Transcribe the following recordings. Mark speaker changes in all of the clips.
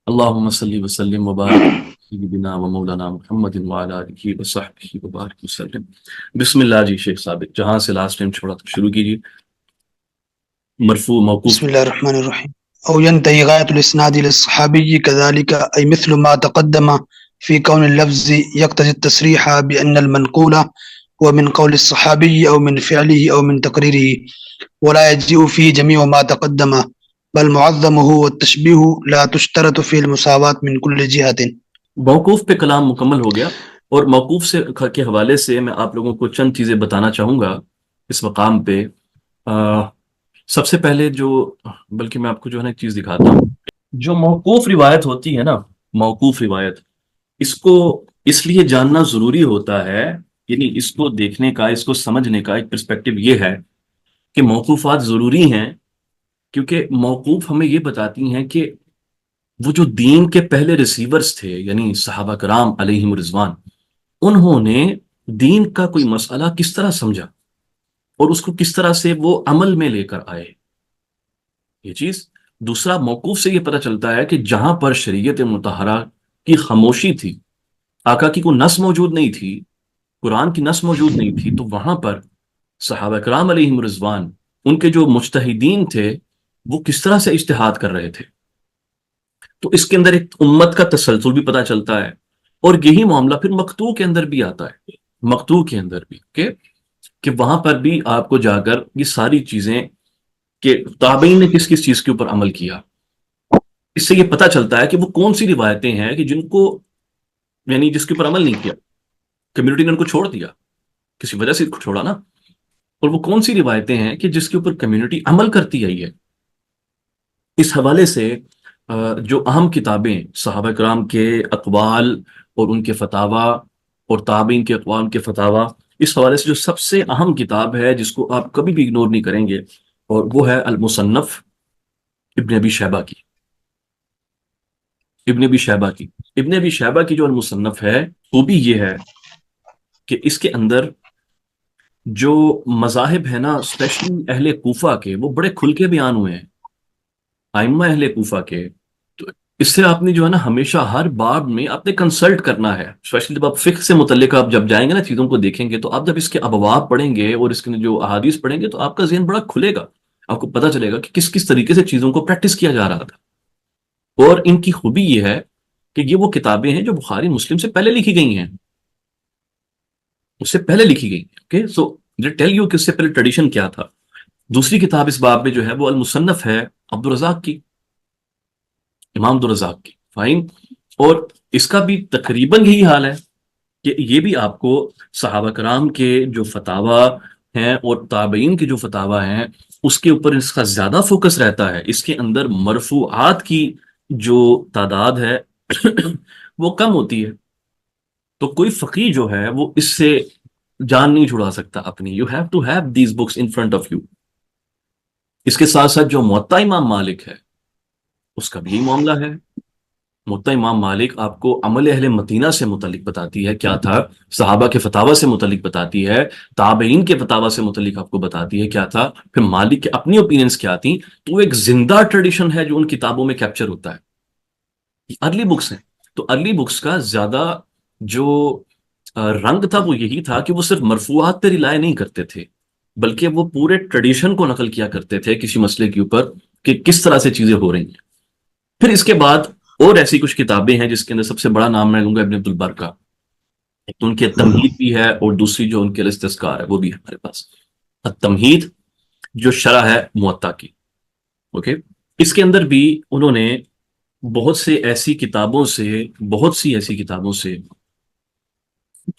Speaker 1: اللهم صل وسلم وبارك على سيدنا ومولانا محمد وعلى آله وصحبه وبارك وسلم۔ بسم اللہ جی شیخ ثابت، جہاں سے لاسٹ ٹائم چھوڑا تو شروع کیجیے۔ مرفوع موقوف۔
Speaker 2: بسم الله الرحمن الرحيم. أو ينتهي غاية الإسناد إلى الصحابي كذلك، أي مثل ما تقدم في كون اللفظ يقتضي التصريح بأن المنقول هو من قول الصحابي أو من فعله أو من تقريره، ولا يجزئ فيه جميع ما تقدم، بل معظمه والتشبيه لا تشترط فيه المساواة من كل جهة.
Speaker 1: موقوف پہ کلام مکمل ہو گیا، اور موقوف سے کے حوالے سے میں آپ لوگوں کو چند چیزیں بتانا چاہوں گا اس مقام پہ۔ سب سے پہلے بلکہ میں آپ کو جو ہے نا ایک چیز دکھاتا ہوں۔ جو موقوف روایت ہوتی ہے نا، موقوف روایت، اس کو اس لیے جاننا ضروری ہوتا ہے، یعنی اس کو دیکھنے کا، اس کو سمجھنے کا ایک پرسپیکٹو یہ ہے کہ موقوفات ضروری ہیں، کیونکہ موقوف ہمیں یہ بتاتی ہیں کہ وہ جو دین کے پہلے ریسیورز تھے، یعنی صحابہ کرام علیہم رضوان، انہوں نے دین کا کوئی مسئلہ کس طرح سمجھا اور اس کو کس طرح سے وہ عمل میں لے کر آئے، یہ چیز۔ دوسرا، موقوف سے یہ پتہ چلتا ہے کہ جہاں پر شریعت مطہرہ کی خاموشی تھی، آقا کی کوئی نص موجود نہیں تھی، قرآن کی نص موجود نہیں تھی، تو وہاں پر صحابہ کرام علیہم رضوان، ان کے جو مجتہدین تھے، وہ کس طرح سے اجتہاد کر رہے تھے۔ تو اس کے اندر ایک امت کا تسلسل بھی پتہ چلتا ہے، اور یہی معاملہ پھر مقطوع کے اندر بھی آتا ہے، مقطوع کے اندر بھی کہ وہاں پر بھی آپ کو جا کر یہ ساری چیزیں کہ تابعین نے کس کس چیز کے اوپر عمل کیا، اس سے یہ پتہ چلتا ہے کہ وہ کون سی روایتیں ہیں کہ جن کو، یعنی جس کے اوپر عمل نہیں کیا، کمیونٹی نے ان کو چھوڑ دیا، کسی وجہ سے چھوڑا نا، اور وہ کون سی روایتیں ہیں کہ جس کے اوپر کمیونٹی عمل کرتی آئی ہے۔ اس حوالے سے جو اہم کتابیں صحابہ کرام کے اقوال اور ان کے فتاوی اور تابعین کے اقوال ان کے فتاوی، اس حوالے سے جو سب سے اہم کتاب ہے جس کو آپ کبھی بھی اگنور نہیں کریں گے، اور وہ ہے المصنف ابن ابی شیبہ کی۔ ابن ابی شیبہ کی جو المصنف ہے، وہ بھی یہ ہے کہ اس کے اندر جو مذاہب ہے نا، اسپیشلی اہل کوفہ کے، وہ بڑے کھل کے بیان ہوئے ہیں، ائمہ اہل کوفہ کے۔ تو اس سے آپ نے جو ہے نا ہمیشہ ہر باب میں آپ نے کنسلٹ کرنا ہے، اسپیشلی جب آپ فقہ سے متعلق آپ جب جائیں گے نا، چیزوں کو دیکھیں گے، تو آپ جب اس کے ابواب پڑھیں گے اور اس کے جو احادیث پڑھیں گے، تو آپ کا ذہن بڑا کھلے گا، آپ کو پتہ چلے گا کہ کس کس طریقے سے چیزوں کو پریکٹس کیا جا رہا تھا۔ اور ان کی خوبی یہ ہے کہ یہ وہ کتابیں ہیں جو بخاری مسلم سے پہلے لکھی گئی ہیں، اس سے پہلے لکھی گئی ہیں۔ سو ٹیل یو کہ اس سے پہلے ٹریڈیشن کیا تھا۔ دوسری کتاب اس باب میں جو ہے وہ المصنف ہے عبدالرزاق کی، امام عبدالرزاق کی، فائن۔ اور اس کا بھی تقریباً یہی حال ہے کہ یہ بھی آپ کو صحابہ کرام کے جو فتاوی ہیں اور تابعین کے جو فتاوی ہیں، اس کے اوپر اس کا زیادہ فوکس رہتا ہے۔ اس کے اندر مرفوعات کی جو تعداد ہے وہ کم ہوتی ہے، تو کوئی فقیہ جو ہے وہ اس سے جان نہیں چھڑا سکتا اپنی۔ You have to have these books in front of you. اس کے ساتھ ساتھ جو موطا امام مالک ہے، اس کا بھی یہی معاملہ ہے۔ موطا امام مالک آپ کو عمل اہل مدینہ سے متعلق بتاتی ہے کیا تھا، صحابہ کے فتاوی سے متعلق بتاتی ہے، تابعین کے فتاوی سے متعلق آپ کو بتاتی ہے کیا تھا، پھر مالک کے اپنی اوپینینز کیا تھیں۔ تو وہ ایک زندہ ٹریڈیشن ہے جو ان کتابوں میں کیپچر ہوتا ہے۔ ارلی بکس ہیں، تو ارلی بکس کا زیادہ جو رنگ تھا وہ یہی تھا کہ وہ صرف مرفوعات پہ رلائے نہیں کرتے تھے، بلکہ وہ پورے ٹریڈیشن کو نقل کیا کرتے تھے کسی مسئلے کے اوپر کہ کس طرح سے چیزیں ہو رہی ہیں۔ پھر اس کے بعد اور ایسی کچھ کتابیں ہیں جس کے اندر سب سے بڑا نام میں لوں گا ابن عبد البر کا، ایک تو ان کے تمہید بھی ہے، اور دوسری جو ان کے الاستذکار ہے وہ بھی ہے ہمارے پاس، التمہید جو شرح ہے موطا کی۔ اوکے، اس کے اندر بھی انہوں نے بہت سی ایسی کتابوں سے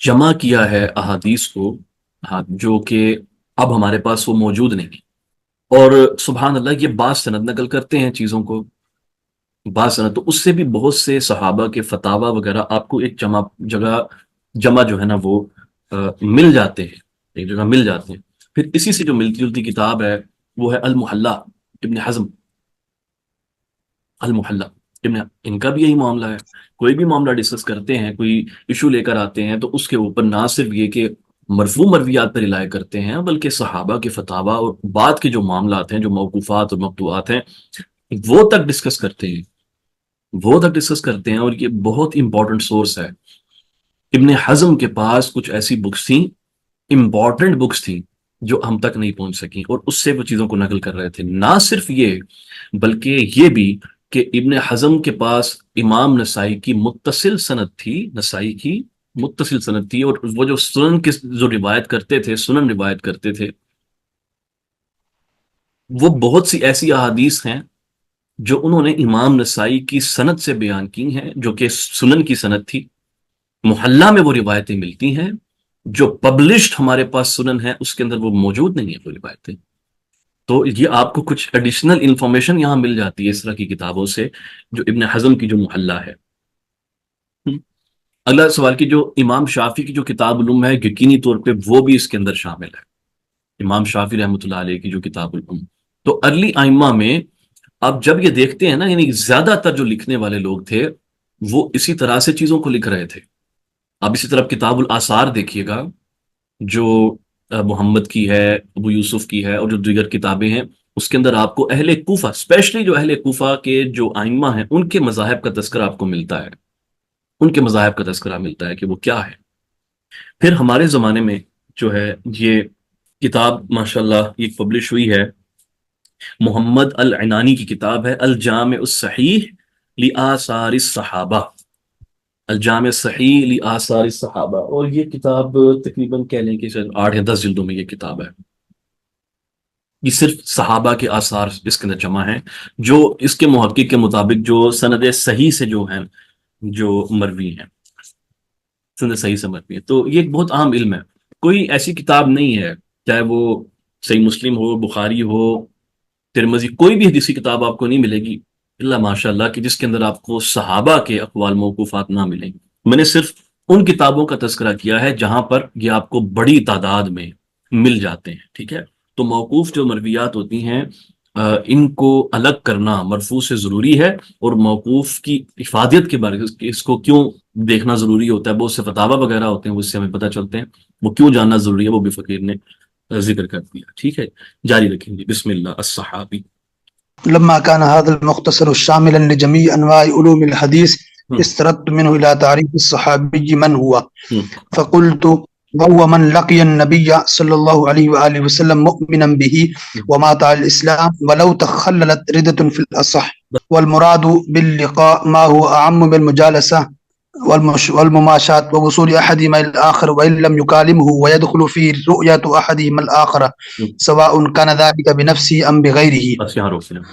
Speaker 1: جمع کیا ہے احادیث کو، جو کہ اب ہمارے پاس وہ موجود نہیں، اور سبحان اللہ یہ بعض سند نقل کرتے ہیں چیزوں کو، بعض سند، تو اس سے بھی بہت سے صحابہ کے فتاوی وغیرہ آپ کو ایک جمع جو ہے نا وہ مل جاتے ہیں، ایک جگہ مل جاتے ہیں۔ پھر اسی سے جو ملتی جلتی کتاب ہے وہ ہے المحلہ ابن حزم، المحلہ ان کا بھی یہی معاملہ ہے۔ کوئی بھی معاملہ ڈسکس کرتے ہیں، کوئی ایشو لے کر آتے ہیں، تو اس کے اوپر نہ صرف یہ کہ مرفوع مرویات پر رلائے کرتے ہیں، بلکہ صحابہ کے فتاوی اور بعد کے جو معاملات ہیں، جو موقوفات اور مقطوعات ہیں، وہ تک ڈسکس کرتے ہیں۔ وہ تک ڈسکس کرتے ہیں، اور یہ بہت امپورٹنٹ سورس ہے۔ ابن حزم کے پاس کچھ ایسی بکس تھیں، امپورٹنٹ بکس تھیں، جو ہم تک نہیں پہنچ سکیں، اور اس سے وہ چیزوں کو نقل کر رہے تھے۔ نہ صرف یہ، بلکہ یہ بھی کہ ابن حزم کے پاس امام نسائی کی متصل سند تھی، نسائی کی متصل سند تھی، اور وہ جو سنن کے جو روایت کرتے تھے، سنن روایت کرتے تھے، وہ بہت سی ایسی احادیث ہیں جو انہوں نے امام نسائی کی سند سے بیان کی ہیں، جو کہ سنن کی سند تھی۔ محلہ میں وہ روایتیں ملتی ہیں، جو پبلشڈ ہمارے پاس سنن ہے اس کے اندر وہ موجود نہیں ہے وہ روایتیں۔ تو یہ آپ کو کچھ ایڈیشنل انفارمیشن یہاں مل جاتی ہے اس طرح کی کتابوں سے، جو ابن حزم کی جو محلہ ہے۔ اگلا سوال کی جو امام شافعی کی جو کتاب الام ہے، یقینی طور پہ وہ بھی اس کے اندر شامل ہے، امام شافعی رحمۃ اللہ علیہ کی جو کتاب الام۔ تو ارلی آئمہ میں آپ جب یہ دیکھتے ہیں نا، یعنی زیادہ تر جو لکھنے والے لوگ تھے وہ اسی طرح سے چیزوں کو لکھ رہے تھے۔ اب اسی طرح کتاب الآثار دیکھیے گا، جو محمد کی ہے، ابو یوسف کی ہے، اور جو دیگر کتابیں ہیں، اس کے اندر آپ کو اہل کوفہ، اسپیشلی جو اہل کوفہ کے جو آئمہ ہیں، ان کے مذاہب کا تذکرہ آپ کو ملتا ہے، ان کے مذاہب کا تذکرہ ملتا ہے کہ وہ کیا ہے۔ پھر ہمارے زمانے میں جو ہے یہ کتاب ماشاءاللہ یہ پبلش ہوئی ہے، محمد العنانی کی کتاب ہے الجامع الصحیح لآثار الصحابہ، الجامع صحیح لآثار الصحابہ، اور یہ کتاب تقریباً کہہ لیں کہ 8 یا 10 جلدوں میں یہ کتاب ہے۔ یہ صرف صحابہ کے آثار اس کے اندر جمع ہیں، جو اس کے محقق کے مطابق جو سند صحیح سے جو ہیں، جو مروی ہیں، سند صحیح سے مروی ہے۔ تو یہ ایک بہت عام علم ہے، کوئی ایسی کتاب نہیں ہے، چاہے وہ صحیح مسلم ہو، بخاری ہو، ترمذی، کوئی بھی حدیثی کتاب آپ کو نہیں ملے گی الا ماشاء اللہ کہ جس کے اندر آپ کو صحابہ کے اقوال موقوفات نہ ملیں گے۔ میں نے صرف ان کتابوں کا تذکرہ کیا ہے جہاں پر یہ آپ کو بڑی تعداد میں مل جاتے ہیں، ٹھیک ہے۔ تو موقوف جو مرویات ہوتی ہیں، ان کو الگ کرنا مرفوع سے ضروری ہے، اور موقوف کی افادیت کے بارے میں اس کو کیوں دیکھنا ضروری ہوتا ہے، بہت سے فتاوی وغیرہ ہوتے ہیں وہ اس سے ہمیں پتہ چلتے ہیں، وہ کیوں جاننا ضروری ہے وہ بھی فقیر نے ذکر کر دیا، ٹھیک ہے۔ جاری رکھیں گے، بسم اللہ الصحابی۔
Speaker 2: لما كان هذا المختصر شاملا لجميع أنواع علوم الحديث استردت منه إلى تعريف الصحابي من هو، فقلت وهو من لقي النبي صلى الله عليه وآله وسلم مؤمنا به ومات على الإسلام ولو تخللت ردة في الأصح، والمراد باللقاء ما هو أعم بالمجالسة والمماشات ووصول أحدهما إلى الآخر وإن لم يكالمه ويدخل فيه رؤية أحدهما الآخر سواء كان ذلك بنفسه أم بغيره۔
Speaker 1: بس یہاں روک لیں۔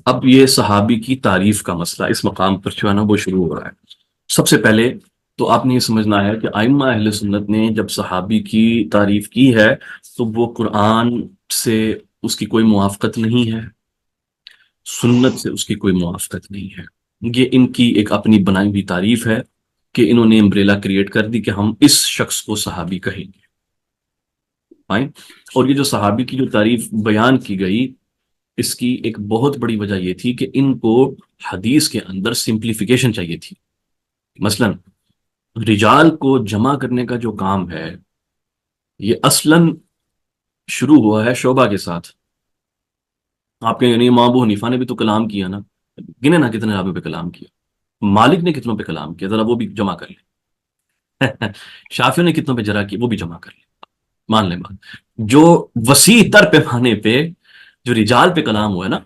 Speaker 1: اب یہ صحابی کی تعریف کا مسئلہ اس مقام پر جو ہے نا وہ شروع ہو رہا ہے۔ سب سے پہلے تو آپ نے یہ سمجھنا ہے کہ ائمہ اہل سنت نے جب صحابی کی تعریف کی ہے تو وہ قرآن سے اس کی کوئی موافقت نہیں ہے، سنت سے اس کی کوئی موافقت نہیں ہے، یہ ان کی ایک اپنی بنائی ہوئی تعریف ہے کہ انہوں نے امبریلا کریٹ کر دی کہ ہم اس شخص کو صحابی کہیں گے، فائن۔ اور یہ جو صحابی کی جو تعریف بیان کی گئی، اس کی ایک بہت بڑی وجہ یہ تھی کہ ان کو حدیث کے اندر سمپلیفیکیشن چاہیے تھی۔ مثلا رجال کو جمع کرنے کا جو کام ہے یہ اصلاً شروع ہوا ہے شعبہ کے ساتھ۔ آپ کے یعنی امام ابو حنیفہ نے بھی تو کلام کیا نا، گنے نا کتنے رابع پہ کلام کیا، مالک نے کتنوں پہ کلام کیا، ذرا وہ بھی جمع کر لیں، شافعی نے کتنوں پہ جرا کی وہ بھی جمع کر لیں، مان لیں بات۔ جو وسیع تر پیمانے پہ جو رجال پہ کلام ہوا ہے نا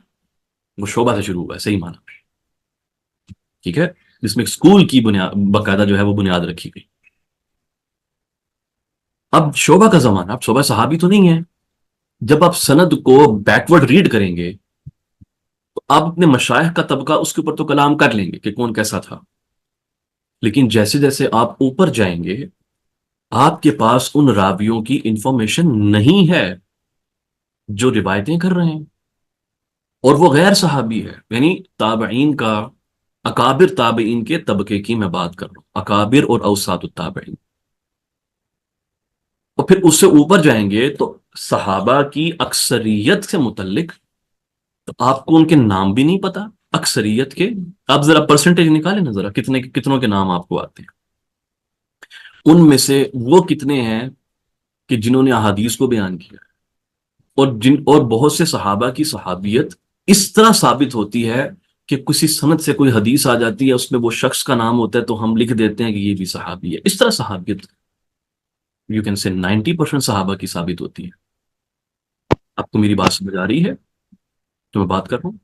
Speaker 1: وہ شعبہ سے شروع ہوا ہے، صحیح معنی میں، ٹھیک ہے، جس میں اسکول کی بنیاد باقاعدہ جو ہے وہ بنیاد رکھی گئی۔ اب شعبہ کا زمانہ، اب شعبہ صحابی تو نہیں ہے، جب آپ سند کو بیکورڈ ریڈ کریں گے تو آپ اپنے مشائخ کا طبقہ اس کے اوپر تو کلام کر لیں گے کہ کون کیسا تھا، لیکن جیسے جیسے آپ اوپر جائیں گے آپ کے پاس ان راویوں کی انفارمیشن نہیں ہے جو روایتیں کر رہے ہیں، اور وہ غیر صحابی ہے، یعنی تابعین کا، اکابر تابعین کے طبقے کی میں بات کر رہا ہوں، اکابر اور اوساط التابعین۔ اور پھر اس سے اوپر جائیں گے تو صحابہ کی اکثریت سے متعلق تو آپ کو ان کے نام بھی نہیں پتا، اکثریت کے آپ ذرا پرسنٹیج نکالیں نا، ذرا کتنوں کے نام آپ کو آتے ہیں، ان میں سے وہ کتنے ہیں کہ جنہوں نے احادیث کو بیان کیا، اور بہت سے صحابہ کی صحابیت اس طرح ثابت ہوتی ہے کہ کسی سند سے کوئی حدیث آ جاتی ہے، اس میں وہ شخص کا نام ہوتا ہے تو ہم لکھ دیتے ہیں کہ یہ بھی صحابی ہے. اس طرح صحابیت یو کین سے 90% صحابہ کی ثابت ہوتی ہے. آپ کو میری بات سمجھ آ رہی ہے جو میں بات کر رہا ہوں؟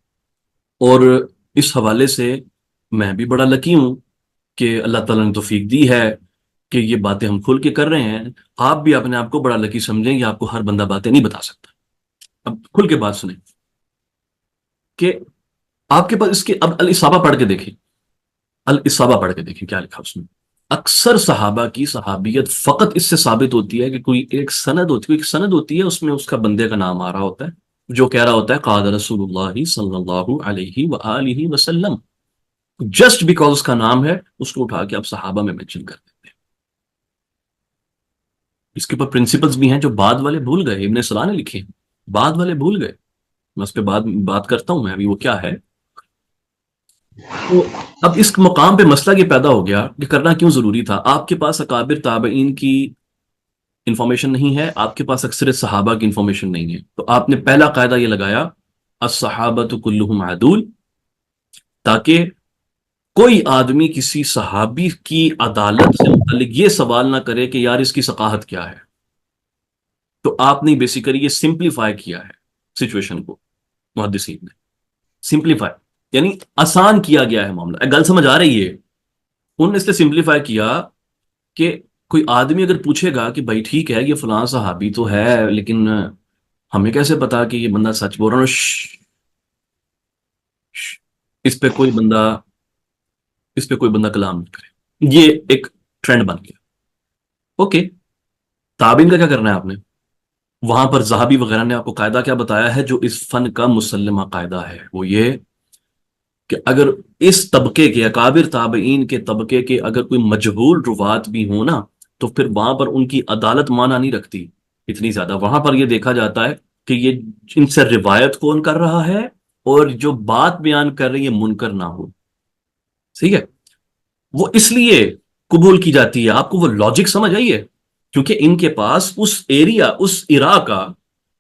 Speaker 1: اور اس حوالے سے میں بھی بڑا لکی ہوں کہ اللہ تعالیٰ نے توفیق دی ہے کہ یہ باتیں ہم کھل کے کر رہے ہیں. آپ بھی اپنے آپ کو بڑا لکی سمجھیں کہ آپ کو ہر بندہ باتیں نہیں بتا سکتا. اب کھل کے بات سنیں کہ آپ کے پاس اس کے، اب الاصابہ پڑھ کے دیکھیں، الاصابہ پڑھ کے دیکھیں کیا لکھا اس میں. اکثر صحابہ کی صحابیت فقط اس سے ثابت ہوتی ہے کہ کوئی ایک سند ہوتی ہے، ایک سند ہوتی ہے، اس میں اس کا بندے کا نام آ رہا ہوتا ہے جو کہہ رہا ہوتا ہے قال رسول اللہ صلی اللہ علیہ وآلہ وسلم. جسٹ بیکاز اس کا نام ہے اس کو اٹھا کے آپ صحابہ میں مینشن کر دیتے ہیں. اس کے اوپر پرنسپلز بھی ہیں جو بعد والے بھول گئے، ابن صلاح نے لکھے ہیں، بعد والے بھول گئے. میں اس پہ بات کرتا ہوں میں ابھی وہ کیا ہے. تو اب اس مقام پہ مسئلہ یہ پیدا ہو گیا کہ کرنا کیوں ضروری تھا. آپ کے پاس اکابر تابعین کی انفارمیشن نہیں ہے، آپ کے پاس اکثر صحابہ کی انفارمیشن نہیں ہے، تو آپ نے پہلا قاعدہ یہ لگایا الصحابۃ کلہم عدول، تاکہ کوئی آدمی کسی صحابی کی عدالت سے متعلق یہ سوال نہ کرے کہ یار اس کی ثقافت کیا ہے. تو آپ نے بیسیکلی یہ سمپلیفائی کیا ہے سچویشن کو، محدثین نے سمپلیفائی یعنی آسان کیا گیا ہے معاملہ. گل سمجھ آ رہی ہے؟ انہوں نے اس لیے سمپلیفائی کیا کہ کوئی آدمی اگر پوچھے گا کہ بھائی ٹھیک ہے یہ فلاں صحابی تو ہے لیکن ہمیں کیسے پتا کہ یہ بندہ سچ بول رہا ہے، اس پہ کوئی بندہ کلام نہیں کرے. یہ ایک ٹرینڈ بن گیا. اوکے، تابعین کا کیا کرنا ہے آپ نے؟ وہاں پر ذہبی وغیرہ نے آپ کو قاعدہ کیا بتایا ہے جو اس فن کا مسلمہ قاعدہ ہے، وہ یہ کہ اگر اس طبقے کے اکابر تابعین کے طبقے کے اگر کوئی مجہول روات بھی ہوں نا تو پھر وہاں پر ان کی عدالت مانا نہیں رکھتی اتنی زیادہ. وہاں پر یہ دیکھا جاتا ہے کہ یہ ان سے روایت کون کر رہا ہے اور جو بات بیان کر رہی ہے منکر نہ ہو. ٹھیک ہے، وہ اس لیے قبول کی جاتی ہے. آپ کو وہ لاجک سمجھ آئی ہے؟ کیونکہ ان کے پاس اس ایریا، اس عراق کا،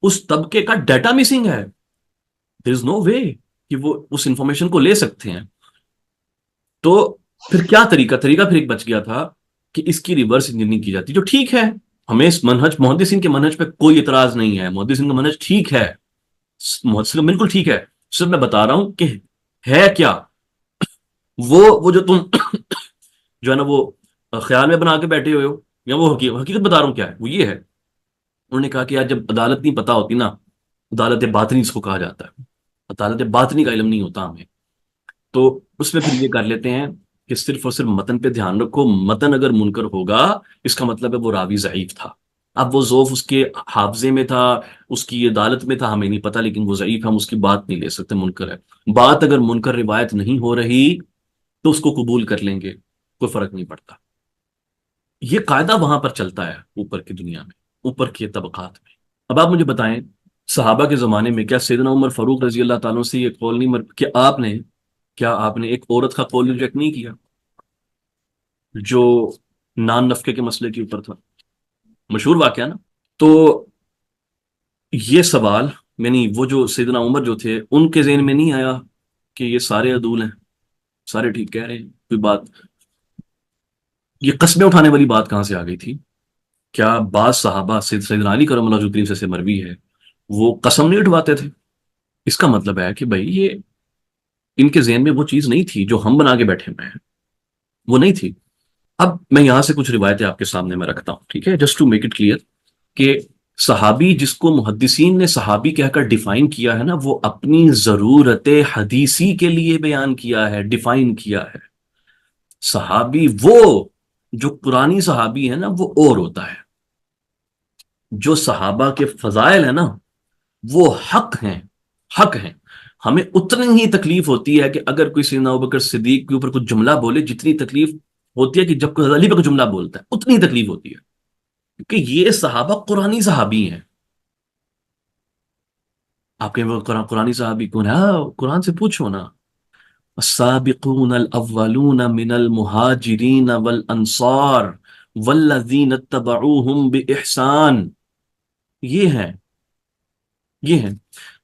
Speaker 1: اس طبقے کا ڈیٹا مسنگ ہے. دیر از نو وے کہ وہ اس انفارمیشن کو لے سکتے ہیں. تو پھر کیا طریقہ پھر ایک بچ گیا تھا کہ اس کی ریورس انجینئرنگ کی جاتی، جو ٹھیک ہے. ہمیں اس منہج محدثین کے منہج پہ کوئی اعتراض نہیں ہے، محدثین کا منہج ٹھیک ہے، محدثین بالکل ٹھیک ہے. صرف میں بتا رہا ہوں کہ ہے کیا وہ جو تم جو ہے نا وہ خیال میں بنا کے بیٹھے ہوئے ہو، یا وہ حقیقت بتا رہا ہوں کیا ہے. وہ یہ ہے، انہوں نے کہا کہ یار جب عدالت نہیں پتا ہوتی نا، عدالت باطنی اس کو کہا جاتا ہے، عدالت باطنی کا علم نہیں ہوتا ہمیں، تو اس میں پھر یہ کر لیتے ہیں کہ صرف اور صرف متن پہ دھیان رکھو. متن اگر منکر ہوگا اس کا مطلب ہے وہ راوی ضعیف تھا. اب وہ ضعف اس کے حافظے میں تھا، اس کی عدالت میں تھا، ہمیں نہیں پتا، لیکن وہ ضعیف، ہم اس کی بات نہیں لے سکتے، منکر ہے. بات اگر منکر روایت نہیں ہو رہی تو اس کو قبول کر لیں گے، کوئی فرق نہیں پڑتا. یہ قاعدہ وہاں پر چلتا ہے اوپر کی دنیا میں، اوپر کے طبقات میں. اب آپ مجھے بتائیں صحابہ کے زمانے میں کیا سیدنا عمر فاروق رضی اللہ تعالیٰ سے یہ قول نہیں کہ کیا آپ نے ایک عورت کا قول ریجیکٹ نہیں کیا جو نان نفقے کے مسئلے کے اوپر تھا؟ مشہور واقعہ نا. تو یہ سوال یعنی وہ جو سیدنا عمر جو تھے ان کے ذہن میں نہیں آیا کہ یہ سارے عدول ہیں، سارے ٹھیک کہہ رہے ہیں، کوئی بات. یہ قسمیں اٹھانے والی بات کہاں سے آ گئی تھی؟ کیا بعض صحابہ سیدنا علی کرم اللہ وجہ سے مروی ہے وہ قسم نہیں اٹھواتے تھے؟ اس کا مطلب ہے کہ بھائی یہ ان کے ذہن میں وہ چیز نہیں تھی جو ہم بنا کے بیٹھے ہوئے ہیں، وہ نہیں تھی. اب میں یہاں سے کچھ روایتیں آپ کے سامنے میں رکھتا ہوں، ٹھیک ہے، just to make it clear کہ صحابی جس کو محدثین نے صحابی کہہ کر ڈیفائن کیا ہے نا، وہ اپنی ضرورت حدیثی کے لیے بیان کیا ہے، ڈیفائن کیا ہے. صحابی وہ جو قرآنی صحابی ہے نا وہ اور ہوتا ہے. جو صحابہ کے فضائل ہیں نا وہ حق ہیں. ہمیں اتنی ہی تکلیف ہوتی ہے کہ اگر کوئی سیدنا ابوبکر صدیق کے اوپر کچھ جملہ بولے، جتنی تکلیف ہوتی ہے کہ جب کوئی علی پر کوئی جملہ بولتا ہے اتنی ہی تکلیف ہوتی ہے، کیونکہ یہ صحابہ قرآنی صحابی ہیں. آپ کے قرآنی صحابی کون ہے؟ قرآن سے پوچھو نا. السابقون الاولون من المہاجرین والانصار والذین اتبعوہم باحسان. یہ ہیں.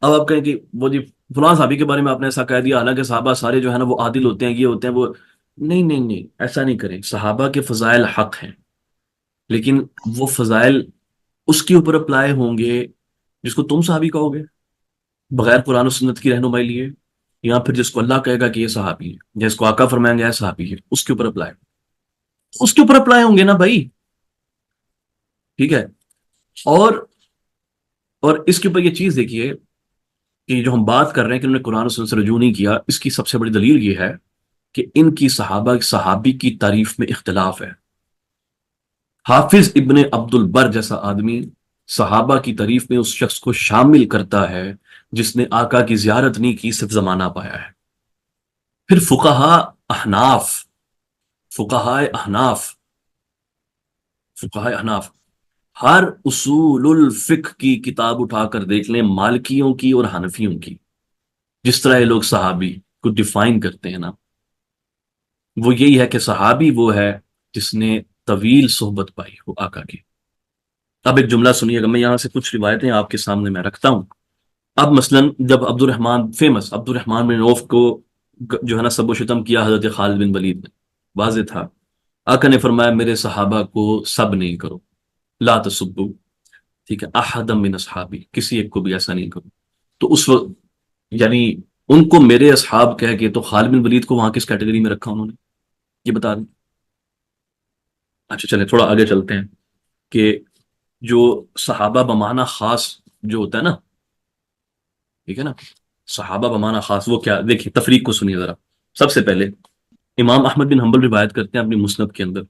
Speaker 1: اب آپ کہیں کہ وہ جی فلاں صحابی کے بارے میں آپ نے ایسا کہہ دیا، حالانکہ صحابہ سارے جو ہے نا وہ عادل ہوتے ہیں، یہ ہوتے ہیں وہ، نہیں نہیں نہیں، ایسا نہیں کریں. صحابہ کے فضائل حق ہیں، لیکن وہ فضائل اس کے اوپر اپلائی ہوں گے جس کو تم صحابی کہو گے بغیر قرآن و سنت کی رہنمائی لیے، یا پھر جس کو اللہ کہے گا کہ یہ صحابی ہے، جس کو آقا فرمائیں گے یہ صحابی ہے، اس کے اوپر اپلائی، اس کے اوپر اپلائی ہوں گے نا بھائی. ٹھیک ہے. اور اس کے اوپر یہ چیز دیکھیے کہ جو ہم بات کر رہے ہیں کہ انہوں نے قرآن و سنت سے رجوع نہیں کیا، اس کی سب سے بڑی دلیل یہ ہے کہ ان کی صحابی کی تعریف میں اختلاف ہے. حافظ ابن عبد البر جیسا آدمی صحابہ کی تعریف میں اس شخص کو شامل کرتا ہے جس نے آقا کی زیارت نہیں کی، صرف زمانہ پایا ہے. پھر احناف فقہائے احناف فقہائے احناف ہر اصول الفقہ کی کتاب اٹھا کر دیکھ لیں، مالکیوں کی اور حنفیوں کی، جس طرح یہ لوگ صحابی کو ڈیفائن کرتے ہیں نا، وہ یہی ہے کہ صحابی وہ ہے جس نے طویل صحبت پائی ہو آقا کی. اب ایک جملہ سنیے گا، میں یہاں سے کچھ روایتیں آپ کے سامنے میں رکھتا ہوں. اب مثلا جب عبد الرحمن بن عوف کو جو ہے نا سب و شتم کیا حضرت خالد بن ولید نے، واضح تھا. آقا نے فرمایا میرے صحابہ کو سب نہیں کرو، لا تسبو، ٹھیک ہے، احد من اصحابی، کسی ایک کو بھی ایسا نہیں کرو. تو اس وقت یعنی ان کو میرے اصحاب کہہ کے تو خالد بن ولید کو وہاں کس کیٹیگری میں رکھا انہوں نے، یہ بتا دیں. اچھا چلیں تھوڑا آگے چلتے ہیں کہ جو صحابہ بمعنی خاص جو ہوتا ہے نا، ٹھیک ہے نا، صحابہ بمعنی خاص وہ کیا، دیکھیں تفریق کو سنیے ذرا. سب سے پہلے امام احمد بن حنبل روایت کرتے ہیں اپنی مسند کے اندر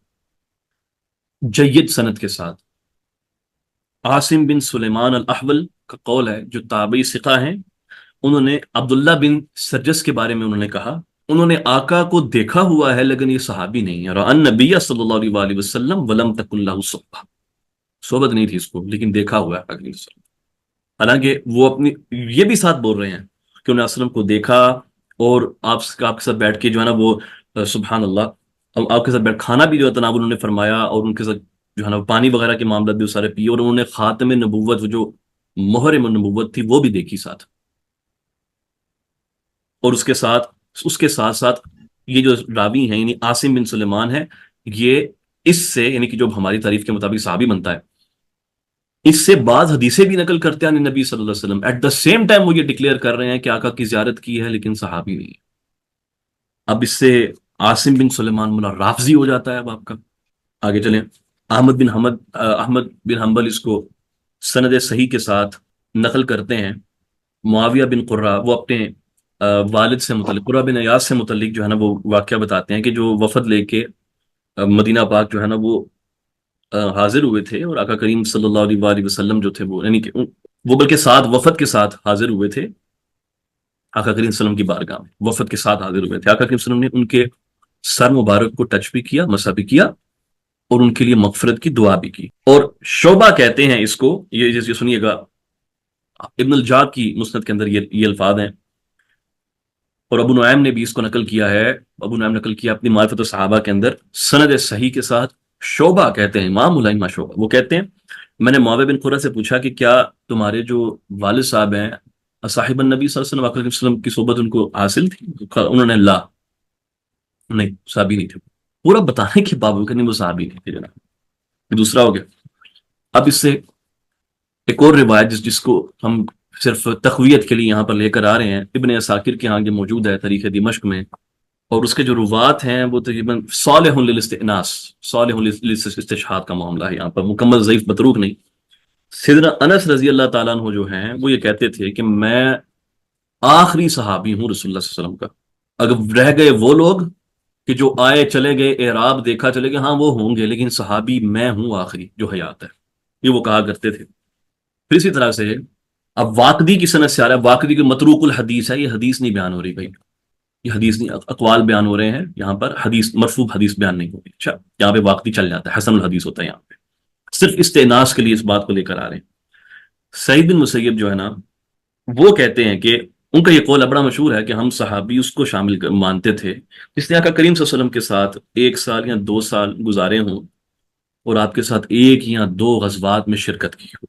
Speaker 1: جید سند کے ساتھ، عاصم بن سلیمان الاحول کا قول ہے، جو تابعی ثقہ ہیں، انہوں نے عبداللہ بن سرجس کے بارے میں انہوں نے کہا انہوں نے آقا کو دیکھا ہوا ہے لیکن یہ صحابی نہیں ہے، اور نبی صلی اللہ علیہ وآلہ وسلم ولم تکن له صحبہ، صحبت نہیں تھی اس کو لیکن دیکھا ہوا ہے آقا صلی. حالانکہ وہ اپنی یہ بھی ساتھ بول رہے ہیں کہ انہوں نے وسلم کو دیکھا، اور آپ کے ساتھ بیٹھ کے جو ہے نا وہ سبحان اللہ، آپ کے ساتھ بیٹھ کھانا بھی جو ہے تناول انہوں نے فرمایا، اور ان کے ساتھ جو ہے نا پانی وغیرہ کے معاملات بھی وہ سارے پیے، اور انہوں نے خاتم نبوت، وہ جو مہر نبوت تھی وہ بھی دیکھی ساتھ. اور اس کے ساتھ ساتھ یہ جو راوی ہیں یعنی عاصم بن سلیمان ہے، یہ اس سے یعنی کہ جو ہماری تعریف کے مطابق صحابی بنتا ہے، اس سے بعض حدیثیں بھی نقل کرتے ہیں نبی صلی اللہ علیہ وسلم. ایٹ دا سیم ٹائم وہ یہ ڈکلیئر کر رہے ہیں کہ آقا کی زیارت کی ہے لیکن صحابی نہیں ہے. اب اس سے عاصم بن سلیمان ملا رافضی ہو جاتا ہے. اب آپ کا آگے چلیں. احمد بن حنبل اس کو سند صحیح کے ساتھ نقل کرتے ہیں. معاویہ بن قرہ وہ اپنے والد سے متعلق، قرہ بن ایاز سے متعلق جو ہے نا وہ واقعہ بتاتے ہیں کہ جو وفد لے کے مدینہ پاک جو ہے نا وہ حاضر ہوئے تھے، اور آقا کریم صلی اللہ علیہ وآلہ وسلم جو تھے وہ یعنی کہ وہ بلکہ ساتھ وفد کے ساتھ حاضر ہوئے تھے آقا کریم صلی اللہ علیہ وسلم کی بارگاہ میں، وفد کے ساتھ حاضر ہوئے تھے. آقا کریم صلی اللہ علیہ وسلم نے ان کے سر مبارک کو ٹچ بھی کیا، مسح بھی کیا، اور ان کے لیے مغفرت کی دعا بھی کی. اور شعبہ کہتے ہیں اس کو، یہ سنیے گا، ابن الجاد کی مسند کے اندر یہ الفاظ ہیں، اور ابو نعیم نے بھی اس کو نقل کیا ہے. ابو نعیم نقل کیا اپنی معرفت الصحابہ کے اندر سند صحیح کے ساتھ. شعبہ کہتے ہیں، امام الائمہ شعبہ، وہ کہتے ہیں میں نے معاویہ بن قرہ سے پوچھا کہ کیا تمہارے جو والد صاحب ہیں صاحب النبی صلی اللہ علیہ وسلم کی صحبت ان کو حاصل تھی؟ انہوں نے لا، نہیں صحابی نہیں تھے. پورا بتانے کے باوجود کہ نہیں وہ صحابی نہیں تھے جناب. دوسرا ہو گیا. اب اس سے ایک اور روایت جس کو ہم صرف تقویت کے لیے یہاں پر لے کر آ رہے ہیں، ابن عساکر کے ہاں یہ موجود ہے تاریخ دمشق میں، اور اس کے جو روات ہیں وہ تقریباً صالح للاستئناس، صالح للاستشہاد کا معاملہ ہے یہاں پر، مکمل ضعیف متروک نہیں. سیدنا انس رضی اللہ تعالیٰ عنہ جو ہیں وہ یہ کہتے تھے کہ میں آخری صحابی ہوں رسول اللہ صلی اللہ علیہ وسلم کا. اگر رہ گئے وہ لوگ کہ جو آئے چلے گئے، اعراب دیکھا چلے گئے، ہاں وہ ہوں گے، لیکن صحابی میں ہوں آخری جو حیات ہے، یہ وہ کہا کرتے تھے. پھر اسی طرح سے اب واقدی کی سند سے آ رہا ہے، واقدی کی متروک الحدیث ہے، یہ حدیث نہیں بیان ہو رہی بھائی، یہ حدیث نہیں، اقوال بیان ہو رہے ہیں یہاں پر، حدیث مرفوع حدیث بیان نہیں ہوگی. اچھا یہاں پہ واقعی چل جاتا ہے، حسن الحدیث ہوتا ہے یہاں پہ، صرف استئناس کے لیے اس بات کو لے کر آ رہے ہیں. سعید بن مسیب جو ہے نا وہ کہتے ہیں کہ ان کا یہ قول بڑا مشہور ہے کہ ہم صحابی اس کو شامل مانتے تھے جس نے آقا کریم صلی اللہ علیہ وسلم کے ساتھ 1 سال یا 2 سال گزارے ہوں، اور آپ کے ساتھ 1 یا 2 غزوات میں شرکت کی ہو.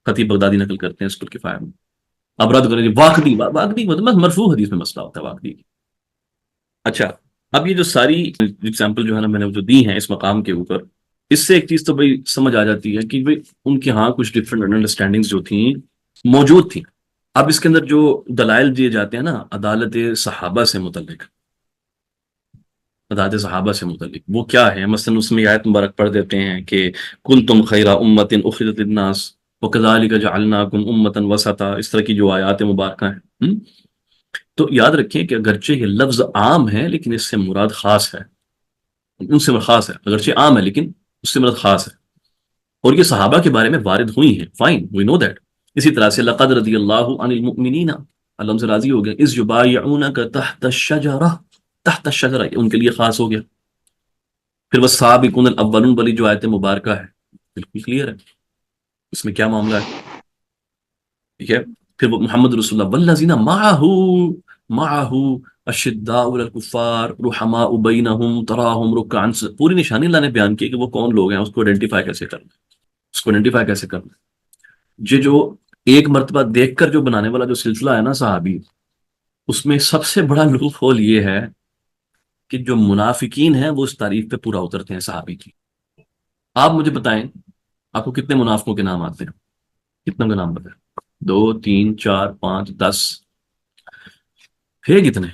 Speaker 1: خطیب بغدادی نقل کرتے ہیں اس کفایہ میں. اب رد کریں گے واقعی، واقعی مطلب مرفوع حدیث میں مسئلہ ہوتا ہے واقعی. اچھا، اب یہ جو ساری اگزامپل جو ہے نا میں نے جو دی ہیں اس مقام کے اوپر، اس سے ایک چیز تو بھائی سمجھ آ جاتی ہے کہ بھائی ان کے ہاں کچھ ڈفرینٹ انڈرسٹینڈنگز جو تھیں موجود تھیں. اب اس کے اندر جو دلائل دیے جاتے ہیں نا عدالت صحابہ سے متعلق، عدالت صحابہ سے متعلق وہ کیا ہے؟ مثلا اس میں آیت مبارک پڑھ دیتے ہیں کہ کنتم خیر امت اخرجت للناس وکذالک جعلناکم امتا وسطا، اس طرح کی جو آیات مبارکہ ہیں. تو یاد رکھیں کہ اگرچہ یہ لفظ عام ہے لیکن اس سے مراد خاص ہے، ان سے خاص ہے. اگرچہ عام ہے لیکن اس سے مراد خاص ہے، اور یہ صحابہ کے بارے میں وارد ہوئی ہیں. Fine, we know that. اسی طرح سے لقد رضی اللہ عن المؤمنین، اللہ ان سے راضی ہو گیا، اذ یبایعونک تحت الشجرہ، تحت الشجرہ ان کے لیے خاص ہو گیا. پھر وہ سابقون الاولون والی جو آیت مبارکہ ہے بالکل کلیئر ہے اس میں کیا معاملہ ہے. ٹھیک ہے، پھر وہ محمد رسول اللہ والذین معہ اشداء علی الکفار رحماء بینہم تراہم رکعا، پوری نشانی اللہ نے بیان کی کہ وہ کون لوگ ہیں. اس کو آئیڈینٹیفائی کیسے کرنا ہے، اس کو آئیڈینٹیفائی کیسے کرنا ہے. یہ جو ایک مرتبہ دیکھ کر جو بنانے والا جو سلسلہ ہے نا صحابی، اس میں سب سے بڑا لوپ ہول یہ ہے کہ جو منافقین ہیں وہ اس تعریف پہ پورا اترتے ہیں صحابی کی. آپ مجھے بتائیں آپ کو کتنے منافقوں کے نام آتے ہیں؟ کتنے کا نام بتائیں؟ 2 3 4 5 10 ہے کتنے؟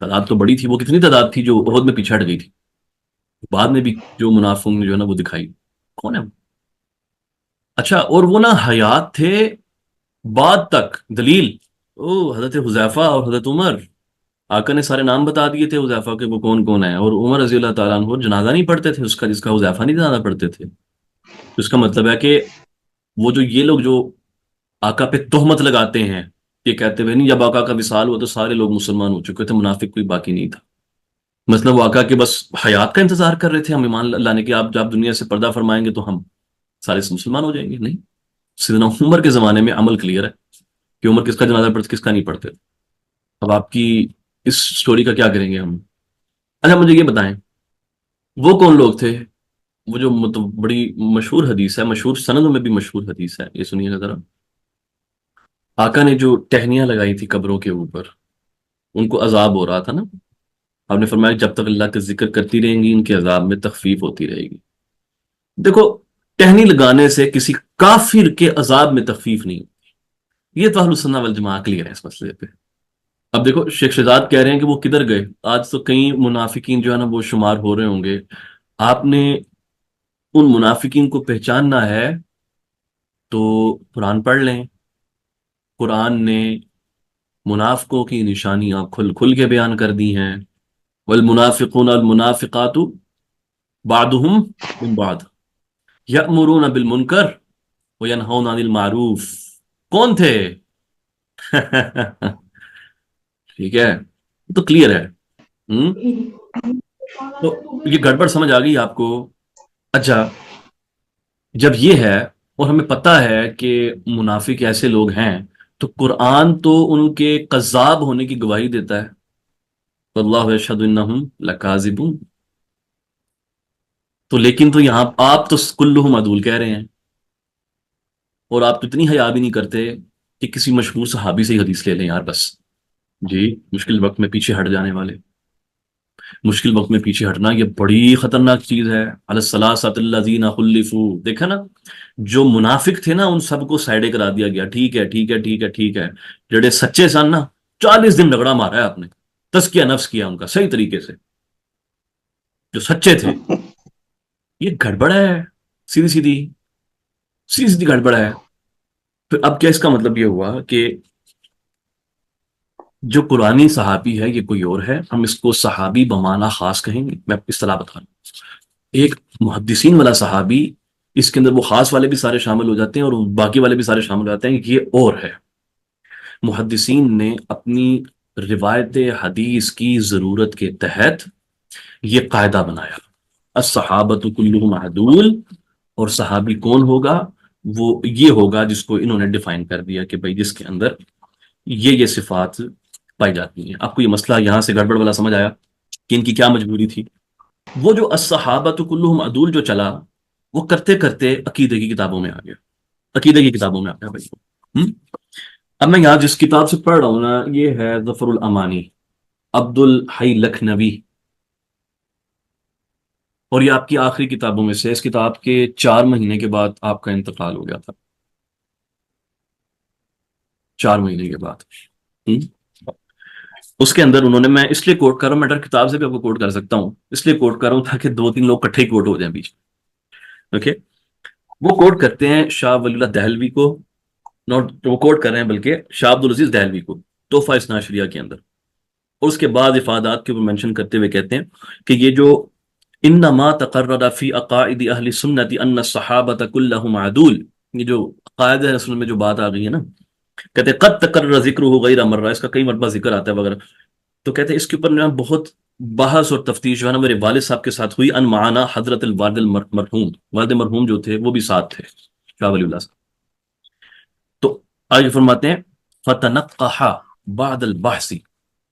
Speaker 1: تعداد تو بڑی تھی. وہ کتنی تعداد تھی جو بہت میں پیچھے ہٹ گئی تھی؟ بعد میں بھی جو منافقوں نے جو ہے نا وہ دکھائی. کون ہے وہ؟ اچھا، اور وہ نا حیات تھے بعد تک. دلیل حضرت حذیفہ اور حضرت عمر، آقا نے سارے نام بتا دیے تھے حذیفہ کے وہ کون کون ہیں، اور عمر رضی اللہ تعالیٰ عنہ جنازہ نہیں پڑھتے تھے اس کا جس کا حذیفہ نہیں جنازہ پڑھتے تھے. تو اس کا مطلب ہے کہ وہ جو یہ لوگ جو آقا پہ تہمت لگاتے ہیں، یہ کہتے ہوئے نہیں جب آقا کا وصال ہوا تو سارے لوگ مسلمان ہو چکے تھے، منافق کوئی باقی نہیں تھا. مثلا وہ آقا کے بس حیات کا انتظار کر رہے تھے، ہم ایمان لانے کے آپ جب دنیا سے پردہ فرمائیں گے تو ہم سارے مسلمان ہو جائیں گے. نہیں، سیدنا عمر کے زمانے میں عمل کلیئر ہے کہ عمر کس کا جنازہ پڑھتے کس کا نہیں پڑھتے. اب آپ کی اس سٹوری کا کیا کریں گے ہم؟ اچھا مجھے یہ بتائیں وہ کون لوگ تھے؟ وہ جو مطلب بڑی مشہور حدیث ہے، مشہور سندوں میں بھی مشہور حدیث ہے، یہ سنیے گا ذرا. آقا نے جو ٹہنیاں لگائی تھی قبروں کے اوپر، ان کو عذاب ہو رہا تھا نا. آپ نے فرمایا جب تک اللہ کا ذکر کرتی رہیں گی ان کے عذاب میں تخفیف ہوتی رہے گی. دیکھو، ٹہنی لگانے سے کسی کافر کے عذاب میں تخفیف نہیں ہوتی. یہ تو اہل السنہ والجماعہ کلیئر ہے اس مسئلے پہ. اب دیکھو شیخ شہزاد کہہ رہے ہیں کہ وہ کدھر گئے، آج تو کئی منافقین جو ہے نا وہ شمار ہو رہے ہوں گے. آپ نے ان منافقین کو پہچاننا ہے تو قرآن پڑھ لیں. قرآن نے منافقوں کی نشانیاں کھل کھل کے بیان کر دی ہیں. والمنافقون والمنافقات بعضهم من بعض یأمرون بالمنکر وینہون عن المعروف. کون تھے؟ ٹھیک ہے، تو کلیئر ہے. تو یہ گڑبڑ سمجھ آ گئی آپ کو؟ اچھا، جب یہ ہے اور ہمیں پتہ ہے کہ منافق ایسے لوگ ہیں تو قرآن تو ان کے کذاب ہونے کی گواہی دیتا ہے. واللہ یشہد انہم لکاذبون. تو لیکن تو یہاں آپ تو کلہم عدول کہہ رہے ہیں، اور آپ تو اتنی حیا بھی نہیں کرتے کہ کسی مشہور صحابی سے ہی حدیث لے لیں یار بس. جی، مشکل وقت میں پیچھے ہٹ جانے والے. مشکل وقت میں پیچھے ہٹنا یہ بڑی خطرناک چیز ہے. علی الثلاثۃ الذین خلفوا، دیکھا نا جو منافق تھے نا ان سب کو سائڈے کرا دیا گیا. ٹھیک ہے ٹھیک ہے ٹھیک ہے ٹھیک ہے، جڑے سچے سن نا 40 دن رگڑا مارا ہے آپ نے، تزکیہ نفس کیا ان کا صحیح طریقے سے. جو سچے تھے یہ گڑبڑ ہے، سیدھی سیدھی سیدھی سیدھی گڑبڑ ہے. پھر اب کیا اس کا مطلب یہ ہوا کہ جو قرآنی صحابی ہے یہ کوئی اور ہے، ہم اس کو صحابی بمعنی خاص کہیں گے. میں اصطلاح بتا رہا ہوں. ایک محدثین والا صحابی، اس کے اندر وہ خاص والے بھی سارے شامل ہو جاتے ہیں اور باقی والے بھی سارے شامل ہو جاتے ہیں. یہ اور ہے، محدثین نے اپنی روایت حدیث کی ضرورت کے تحت یہ قاعدہ بنایا الصحابۃ کلہم عدول. اور صحابی کون ہوگا؟ وہ یہ ہوگا جس کو انہوں نے ڈیفائن کر دیا کہ بھائی جس کے اندر یہ صفات پائی جاتی ہیں. آپ کو یہ مسئلہ یہاں سے گڑبڑ والا سمجھ آیا کہ ان کی کیا مجبوری تھی؟ وہ جو الصحابۃ کلہم عدول جو چلا وہ کرتے کرتے عقیدے کی کتابوں میں آ گیا. عقیدے کی کتابوں میں آ گیا بھائی. اب میں یہاں جس کتاب سے پڑھ رہا ہوں نا، یہ ہے ظفر الامانی، عبد الحی لکھنوی، اور یہ آپ کی آخری کتابوں میں سے، اس کتاب کے 4 مہینے کے بعد آپ کا انتقال ہو گیا تھا، 4 مہینے کے بعد۔ ہم؟ اس کے اندر انہوں نے، میں اس لیے کوٹ کر رہا ہوں، میں ڈر کتاب سے بھی آپ کو کوٹ کر سکتا ہوں، اس لیے کوٹ کر رہا ہوں تاکہ 2 3 لوگ کٹھے ہی کوٹ ہو جائیں بیچ میں۔ اوکے، وہ کوٹ کرتے ہیں شاہ ولی اللہ دہلوی کو، نوٹ وہ کوٹ کر رہے ہیں بلکہ شاہ عبد العزیز دہلوی کو تحفہ اثنا عشریہ کے اندر، اور اس کے بعد افادات کے اوپر مینشن کرتے ہوئے کہتے ہیں کہ یہ جو انما تقرر فی عقائد اہل سنت ان الصحابۃ کلہم عدول، یہ جو عقائد رسول میں جو بات آ گئی ہے نا، کہتے ہیں قد تقرر ذکرہ غیر مرہ، اس کا کئی مرتبہ ذکر آتا ہے وغیرہ، تو کہتے ہیں اس کے اوپر جو ہے بہت بحث اور تفتیش جو ہے نا میرے والد صاحب کے ساتھ ہوئی، ان معانا حضرت الوالد المرحوم، والد مرحوم جو تھے وہ بھی ساتھ تھے، شاہ ولی اللہ صاحب۔ تو آگے فرماتے ہیں فتنقح بعد البحث،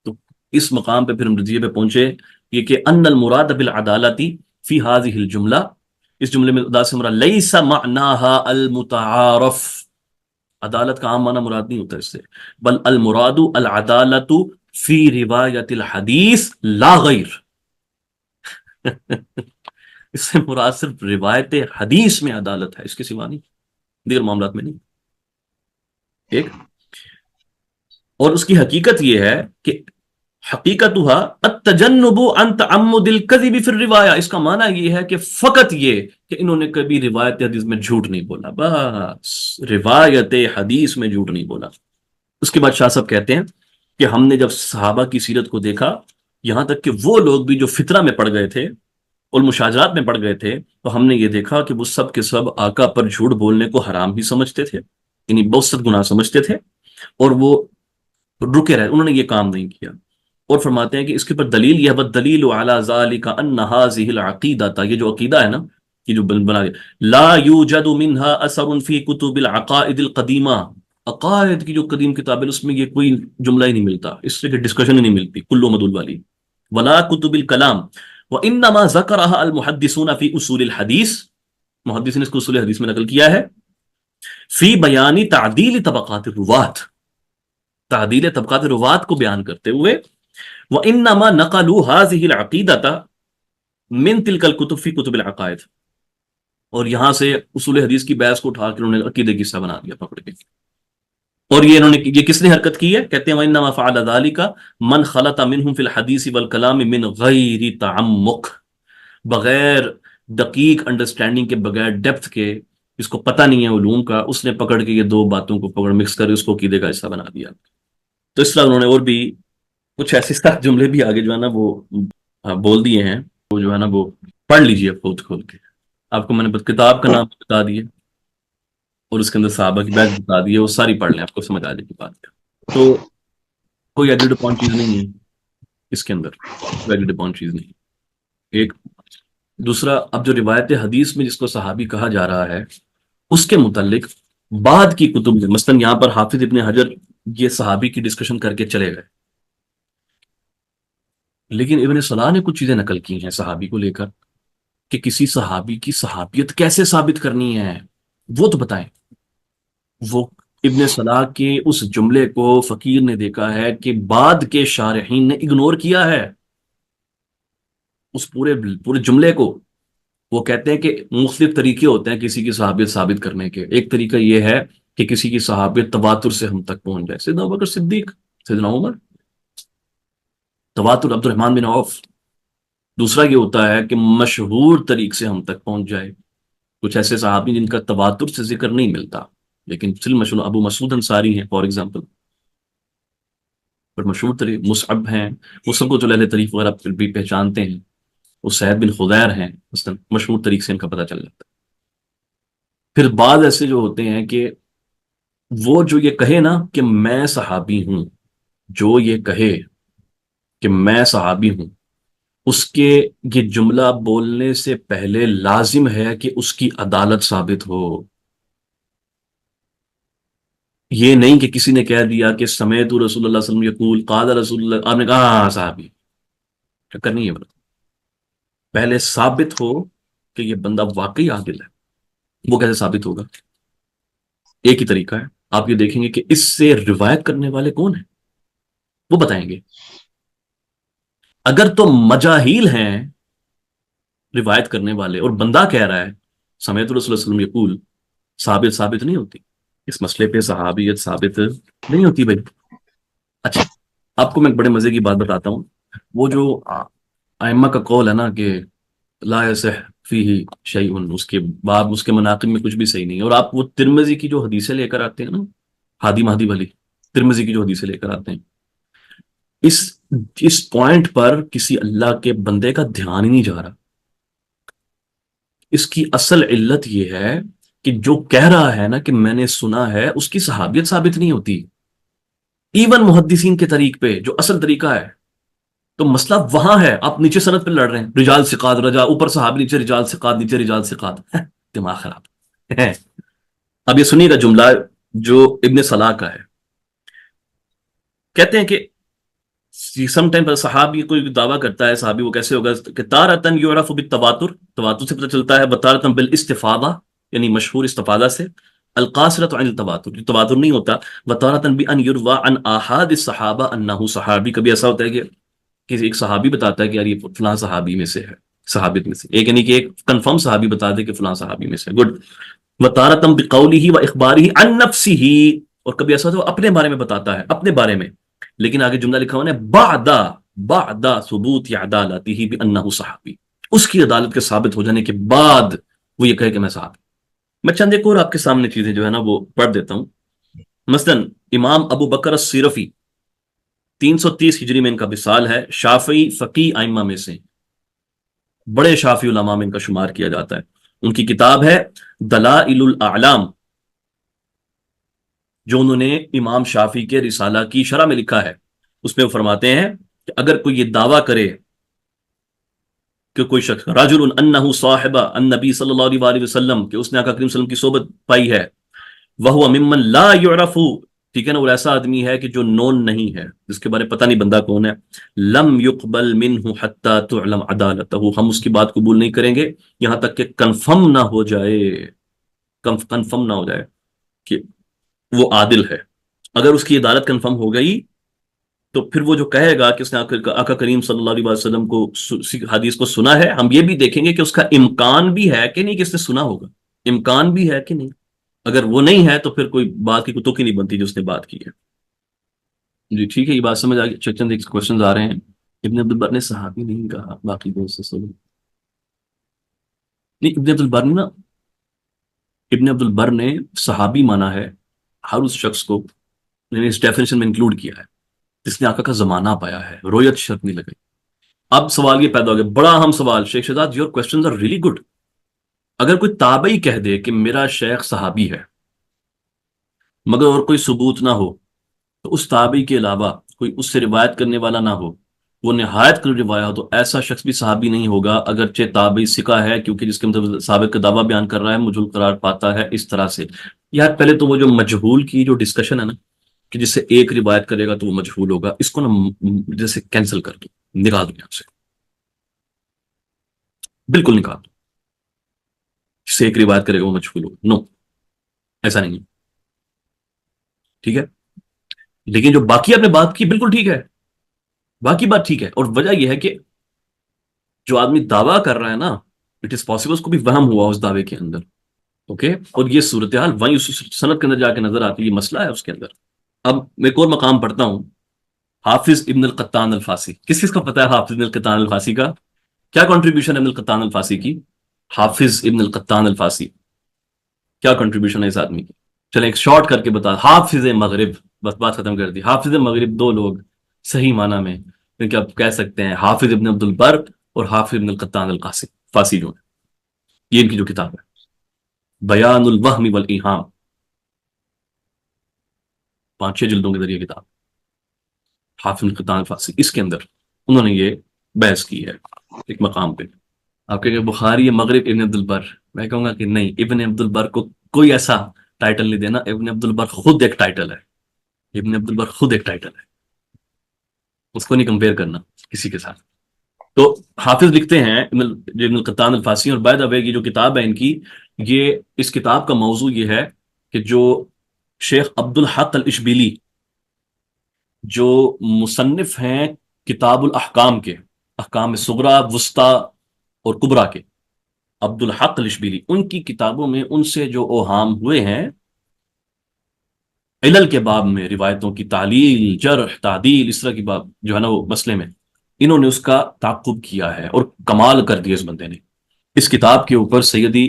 Speaker 1: تو اس مقام پہ پھر ہم نتیجے پہ پہنچے یہ کہ ان المراد بالعدالتی فی هذه الجملہ، اس جملے میں عدالت سے مراد لیس معناها المتعارف، عدالت کا عام معنی مراد نہیں ہوتا اس سے، بل المراد العدالت فی روایت الحدیث لا غیر اس سے مراد صرف روایت حدیث میں عدالت ہے، اس کے سوا نہیں، دیگر معاملات میں نہیں۔ ایک اور اس کی حقیقت یہ ہے کہ حقیقتها التجنب عن تعمد الكذب في الرواية، اس کا معنی یہ ہے کہ فقط یہ کہ انہوں نے کبھی روایت حدیث میں جھوٹ نہیں بولا، بس روایت حدیث میں جھوٹ نہیں بولا۔ اس کے بعد شاہ صاحب کہتے ہیں کہ ہم نے جب صحابہ کی سیرت کو دیکھا، یہاں تک کہ وہ لوگ بھی جو فطرہ میں پڑ گئے تھے اور مشاجرات میں پڑ گئے تھے، تو ہم نے یہ دیکھا کہ وہ سب کے سب آقا پر جھوٹ بولنے کو حرام بھی سمجھتے تھے، یعنی بہت سخت گناہ سمجھتے تھے، اور وہ رکے رہے، انہوں نے یہ کام نہیں کیا۔ اور فرماتے ہیں کہ اس کے پر دلیل یہ ہے، دلیل علی ذالک ان هذه العقیدہ، یہ جو عقیدہ ہے نا، یہ جو بنا لا یوجد منها اثر فی کتب العقائد القدیمہ، عقائد کی جو قدیم کتاب ہے اس میں یہ کوئی جملہ ہی نہیں ملتا، اس سے کہ ڈسکشن ہی نہیں ملتی، کلو مدول والی، ولا کتب الکلام، وانما ذکرها المحدثون فی اصول الحدیث، محدثین اس کو اصول حدیث میں نقل کیا ہے، فی بیان تعدیل طبقات الروات، تعدیل طبقات روات کو بیان کرتے ہوئے، وانما نقلوا هذه العقیدۃ من تلك الكتب فی کتب العقائد، اور یہاں سے اصول حدیث کی بحث کو اٹھا کر انہوں نے عقیدے کی حصہ بنا دیا پکڑ کے۔ اور یہ انہوں نے، یہ کس نے حرکت کی ہے؟ کہتے ہیں وانما فعل ذلك من خلط منهم في الحديث والكلام من غیر تعمق، بغیر دقیق انڈرسٹینڈنگ کے، بغیر ڈیپتھ کے، اس کو پتہ نہیں ہے علوم کا، اس نے پکڑ کے یہ دو باتوں کو پکڑ مکس کر اس کو عقیدے کا حصہ بنا دیا۔ تو اس طرح انہوں نے اور بھی کچھ ایسے سخت جملے بھی آگے جو ہے نا وہ بول دیے ہیں، وہ جو ہے نا وہ پڑھ لیجئے خود کھول کے، آپ کو میں نے بس کتاب کا نام بتا دیا اور اس کے اندر صحابہ کی بحث بتا دی ہے، وہ ساری پڑھ لیں، آپ کو سمجھ آ جائے گی بات۔ تو کوئی ایڈڈ اپون چیز نہیں ہے اس کے اندر، کوئی ایڈڈ اپون چیز نہیں۔ ایک دوسرا، اب جو روایت حدیث میں جس کو صحابی کہا جا رہا ہے، اس کے متعلق بعد کی کتب میں، مثلا یہاں پر حافظ ابن حجر یہ صحابی کی ڈسکشن کر کے چلے گئے، لیکن ابن صلاح نے کچھ چیزیں نقل کی ہیں صحابی کو لے کر کہ کسی صحابی کی صحابیت کیسے ثابت کرنی ہے، وہ تو بتائیں۔ وہ ابن صلاح کے اس جملے کو فقیر نے دیکھا ہے کہ بعد کے شارحین نے اگنور کیا ہے، اس پورے جملے کو۔ وہ کہتے ہیں کہ مختلف طریقے ہوتے ہیں کسی کی صحابیت ثابت کرنے کے، ایک طریقہ یہ ہے کہ کسی کی صحابیت تواتر سے ہم تک پہنچ جائے، سیدنا ابوبکر صدیق، سیدنا عمر، تواتر عبد الرحمن بن عوف۔ دوسرا یہ ہوتا ہے کہ مشہور طریق سے ہم تک پہنچ جائے، کچھ ایسے صحابی جن کا تواتر سے ذکر نہیں ملتا لیکن فی مشہور، ابو مسعود انصاری ہیں فار ایگزامپل، پر مشہور طریق مصعب ہیں، مصعب کو جو اہل تاریخ وغیرہ پھر بھی پہچانتے ہیں، وہ سعید بن خضیر ہیں مثلا، مشہور طریق سے ان کا پتہ چل جاتا ہے۔ پھر بعض ایسے جو ہوتے ہیں کہ وہ جو یہ کہے نا کہ میں صحابی ہوں، جو یہ کہے کہ میں صحابی ہوں، اس کے یہ جملہ بولنے سے پہلے لازم ہے کہ اس کی عدالت ثابت ہو۔ یہ نہیں کہ کسی نے کہہ دیا کہ سمیت رسول اللہ صلی اللہ علیہ وسلم یقول قال رسول اللہ، آپ نے کہا ہاں صحابی، چکر نہیں ہے برا، پہلے ثابت ہو کہ یہ بندہ واقعی عادل ہے۔ وہ کیسے ثابت ہوگا؟ ایک ہی طریقہ ہے، آپ یہ دیکھیں گے کہ اس سے روایت کرنے والے کون ہیں، وہ بتائیں گے. اگر تو مجاہیل ہیں روایت کرنے والے اور بندہ کہہ رہا ہے سمیعت رسول اللہ صلی اللہ علیہ وسلم یقول، ثابت نہیں ہوتی اس مسئلے پہ، صحابیت ثابت نہیں ہوتی بھائی. اچھا، آپ کو میں ایک بڑے مزے کی بات بتاتا ہوں. وہ جو ائمہ کا قول ہے نا کہ لا یصح فیہ شیء، اس کے باب اس کے مناقب میں کچھ بھی صحیح نہیں ہے، اور آپ وہ ترمذی کی جو حدیثیں لے کر آتے ہیں نا، ہادی مہدی والی ترمذی کی جو حدیثیں لے کر آتے ہیں، اس اس پوائنٹ پر کسی اللہ کے بندے کا دھیان ہی نہیں جا رہا. اس کی اصل علت یہ ہے کہ جو کہہ رہا ہے نا کہ میں نے سنا ہے، اس کی صحابیت ثابت نہیں ہوتی، ایون محدثین کے طریق پہ جو اصل طریقہ ہے. تو مسئلہ وہاں ہے، آپ نیچے سند پہ لڑ رہے ہیں، رجال ثقات رجا اوپر صحابی، نیچے رجال ثقات، نیچے رجال ثقات. دماغ خراب ہے. اب یہ سنیے گا جملہ جو ابن صلاح کا ہے. کہتے ہیں کہ سم ٹائم صحابی کوئی دعویٰ کرتا ہے، صحابی وہ کیسے ہوگا کہ تارتن یعرف بالتواتر، تواتر سے پتہ چلتا ہے، بتارتن بالاستفاضہ یعنی مشہور استفاضہ سے، القاصرۃ عن التواتر جو تواتر نہیں ہوتا، وتارتن بان یروى عن احاد الصحابہ انہ صحابی، کبھی ایسا ہوتا ہے کہ کسی ایک صحابی بتاتا ہے کہ یار یہ فلاں صحابی میں سے ہے، صحابیت میں سے ایک، یعنی کہ ایک کنفرم صحابی بتا دے کہ فلاں صحابی میں سے. گڈ. وتارتم بقولہ واخبارہ عن نفسہ، اور کبھی ایسا ہوتا ہے وہ اپنے بارے میں بتاتا ہے، اپنے بارے میں، لیکن آگے جملہ لکھا ہوا ہے بعد ثبوت عدالتہ بانہ صحابی، اس کی عدالت کے ثابت ہو جانے کے بعد وہ یہ کہے کہ میں صحابی. میں چند ایک اور آپ کے سامنے چیزیں جو ہے نا وہ پڑھ دیتا ہوں. مثلا امام ابو بکر السیرفی 330 ہجری میں ان کا وصال ہے، شافعی فقیہ ائمہ میں سے، بڑے شافعی علماء میں ان کا شمار کیا جاتا ہے. ان کی کتاب ہے دلائل الاعلام، جو انہوں نے امام شافعی کے رسالہ کی شرح میں لکھا ہے. اس میں وہ فرماتے ہیں کہ اگر کوئی یہ دعویٰ کرے کہ کوئی شخص رجل انہ صاحب النبی صلی اللہ علیہ وآلہ وسلم، کہ اس نے آقا کریم صلی اللہ علیہ وسلم کی صحبت پائی ہے، وہو ممن لا یعرف، ٹھیک ہے نا، وہ ایسا آدمی ہے کہ جو نون نہیں ہے، جس کے بارے پتہ نہیں بندہ کون ہے، لم يقبل منہ حتی تعلم عدالتہ، ہم اس کی بات قبول نہیں کریں گے یہاں تک کہ کنفرم نہ ہو جائے، کنفرم نہ ہو جائے کہ وہ عادل ہے. اگر اس کی عدالت کنفرم ہو گئی تو پھر وہ جو کہے گا کہ اس نے آقا کریم صلی اللہ علیہ وسلم کو حدیث کو سنا ہے، ہم یہ بھی دیکھیں گے کہ اس کا امکان بھی ہے کہ نہیں کہ اس نے سنا ہوگا، امکان بھی ہے کہ نہیں. اگر وہ نہیں ہے تو پھر کوئی بات کی تو کی نہیں بنتی جو اس نے بات کی ہے. جی ٹھیک ہے، یہ بات سمجھ آ گئی. چند ایک کوشچنز آ رہے ہیں. ابن عبد البر نے صحابی نہیں کہا، باقی دوست سے سنو. نہیں، ابن عبد البر نے نا، ابن عبد البر نے صحابی مانا ہے ہر اس شخص کو، یعنی اس ڈیفینیشن میں انکلوڈ کیا ہے جس نے آقا کا زمانہ پایا ہے، رویت شرط نہیں لگئی. اب سوال یہ پیدا ہو گیا، بڑا اہم سوال. Sheikh Shahzad your questions are really good. اگر کوئی تابعی کہہ دے کہ میرا شیخ صحابی ہے مگر اور کوئی ثبوت نہ ہو، تو اس تابعی کے علاوہ کوئی اس سے روایت کرنے والا نہ ہو، وہ نہایت کل روایہ ہو، تو ایسا شخص بھی صحابی نہیں ہوگا اگرچہ تابعی ثقہ ہے، کیونکہ جس کے مطلب ثابت کا دعویٰ بیان کر رہا ہے مجھول قرار پاتا ہے اس طرح سے. یار پہلے تو وہ جو مجہول کی جو ڈسکشن ہے نا کہ جس سے ایک روایت کرے گا تو وہ مجہول ہوگا، اس کو نا جیسے کینسل کر دو، نکال دو یہاں سے، بالکل نکال دو. جس سے ایک روایت کرے گا وہ مجہول ہوگا، نو، ایسا نہیں ہے. ٹھیک ہے، لیکن جو باقی آپ نے بات کی بالکل ٹھیک ہے، باقی بات ٹھیک ہے. اور وجہ یہ ہے کہ جو آدمی دعویٰ کر رہا ہے نا، اٹ از پاسبل اس کو بھی وہم ہوا اس دعوے کے اندر. اوکے، اور یہ صورتحال وہیں اس سند کے اندر جا کے نظر آتی ہے، یہ مسئلہ ہے اس کے اندر. اب میں ایک اور مقام پڑھتا ہوں، حافظ ابن القطان الفاسی. کس کا پتہ ہے حافظ ابن القطان الفاسی کا کیا کنٹریبیوشن ہے؟ ابن القطان الفاسی کی، حافظ ابن القطان الفاسی کیا کنٹریبیوشن ہے اس آدمی کی؟ چلیں ایک شارٹ کر کے بتا. حافظ مغرب، بس بات ختم کر دی. حافظ مغرب دو لوگ صحیح معنی میں، کیونکہ آپ کہہ سکتے ہیں حافظ ابن عبد البر اور حافظ ابن القطان القاسی فاسی جو ہے، یہ ان کی جو کتاب ہے بیان الوہم والایہام، 5-6 جلدوں کے ذریعے کتاب، حافظ ابن القطان الفاسی. اس کے اندر انہوں نے یہ بحث کی ہے ایک مقام پہ. آپ کہیں گے بخاری مغرب ابن عبد البر، میں کہوں گا کہ نہیں، ابن عبد البر کو کوئی ایسا ٹائٹل نہیں دینا. ابن عبد البر خود ایک ٹائٹل ہے، ابن عبد البر خود ایک ٹائٹل ہے، اس کو نہیں کمپیئر کرنا کسی کے ساتھ. تو حافظ لکھتے ہیں ابن القطان الفاسی، اور بائی دی وے یہ جو کتاب ہے ان کی، یہ اس کتاب کا موضوع یہ ہے کہ جو شیخ عبد الحق الاشبیلی جو مصنف ہیں کتاب الاحکام کے، احکام صغرا، وسطی اور کبرا کے، عبد الحق الاشبیلی، ان کی کتابوں میں ان سے جو اوہام ہوئے ہیں علل کے باب میں، روایتوں کی تعلیل، جرح، تعدیل، اس طرح کی باب جو ہے نا وہ مسئلے میں، انہوں نے اس کا تعقب کیا ہے اور کمال کر دیا اس بندے نے۔ اس کتاب کے اوپر سیدی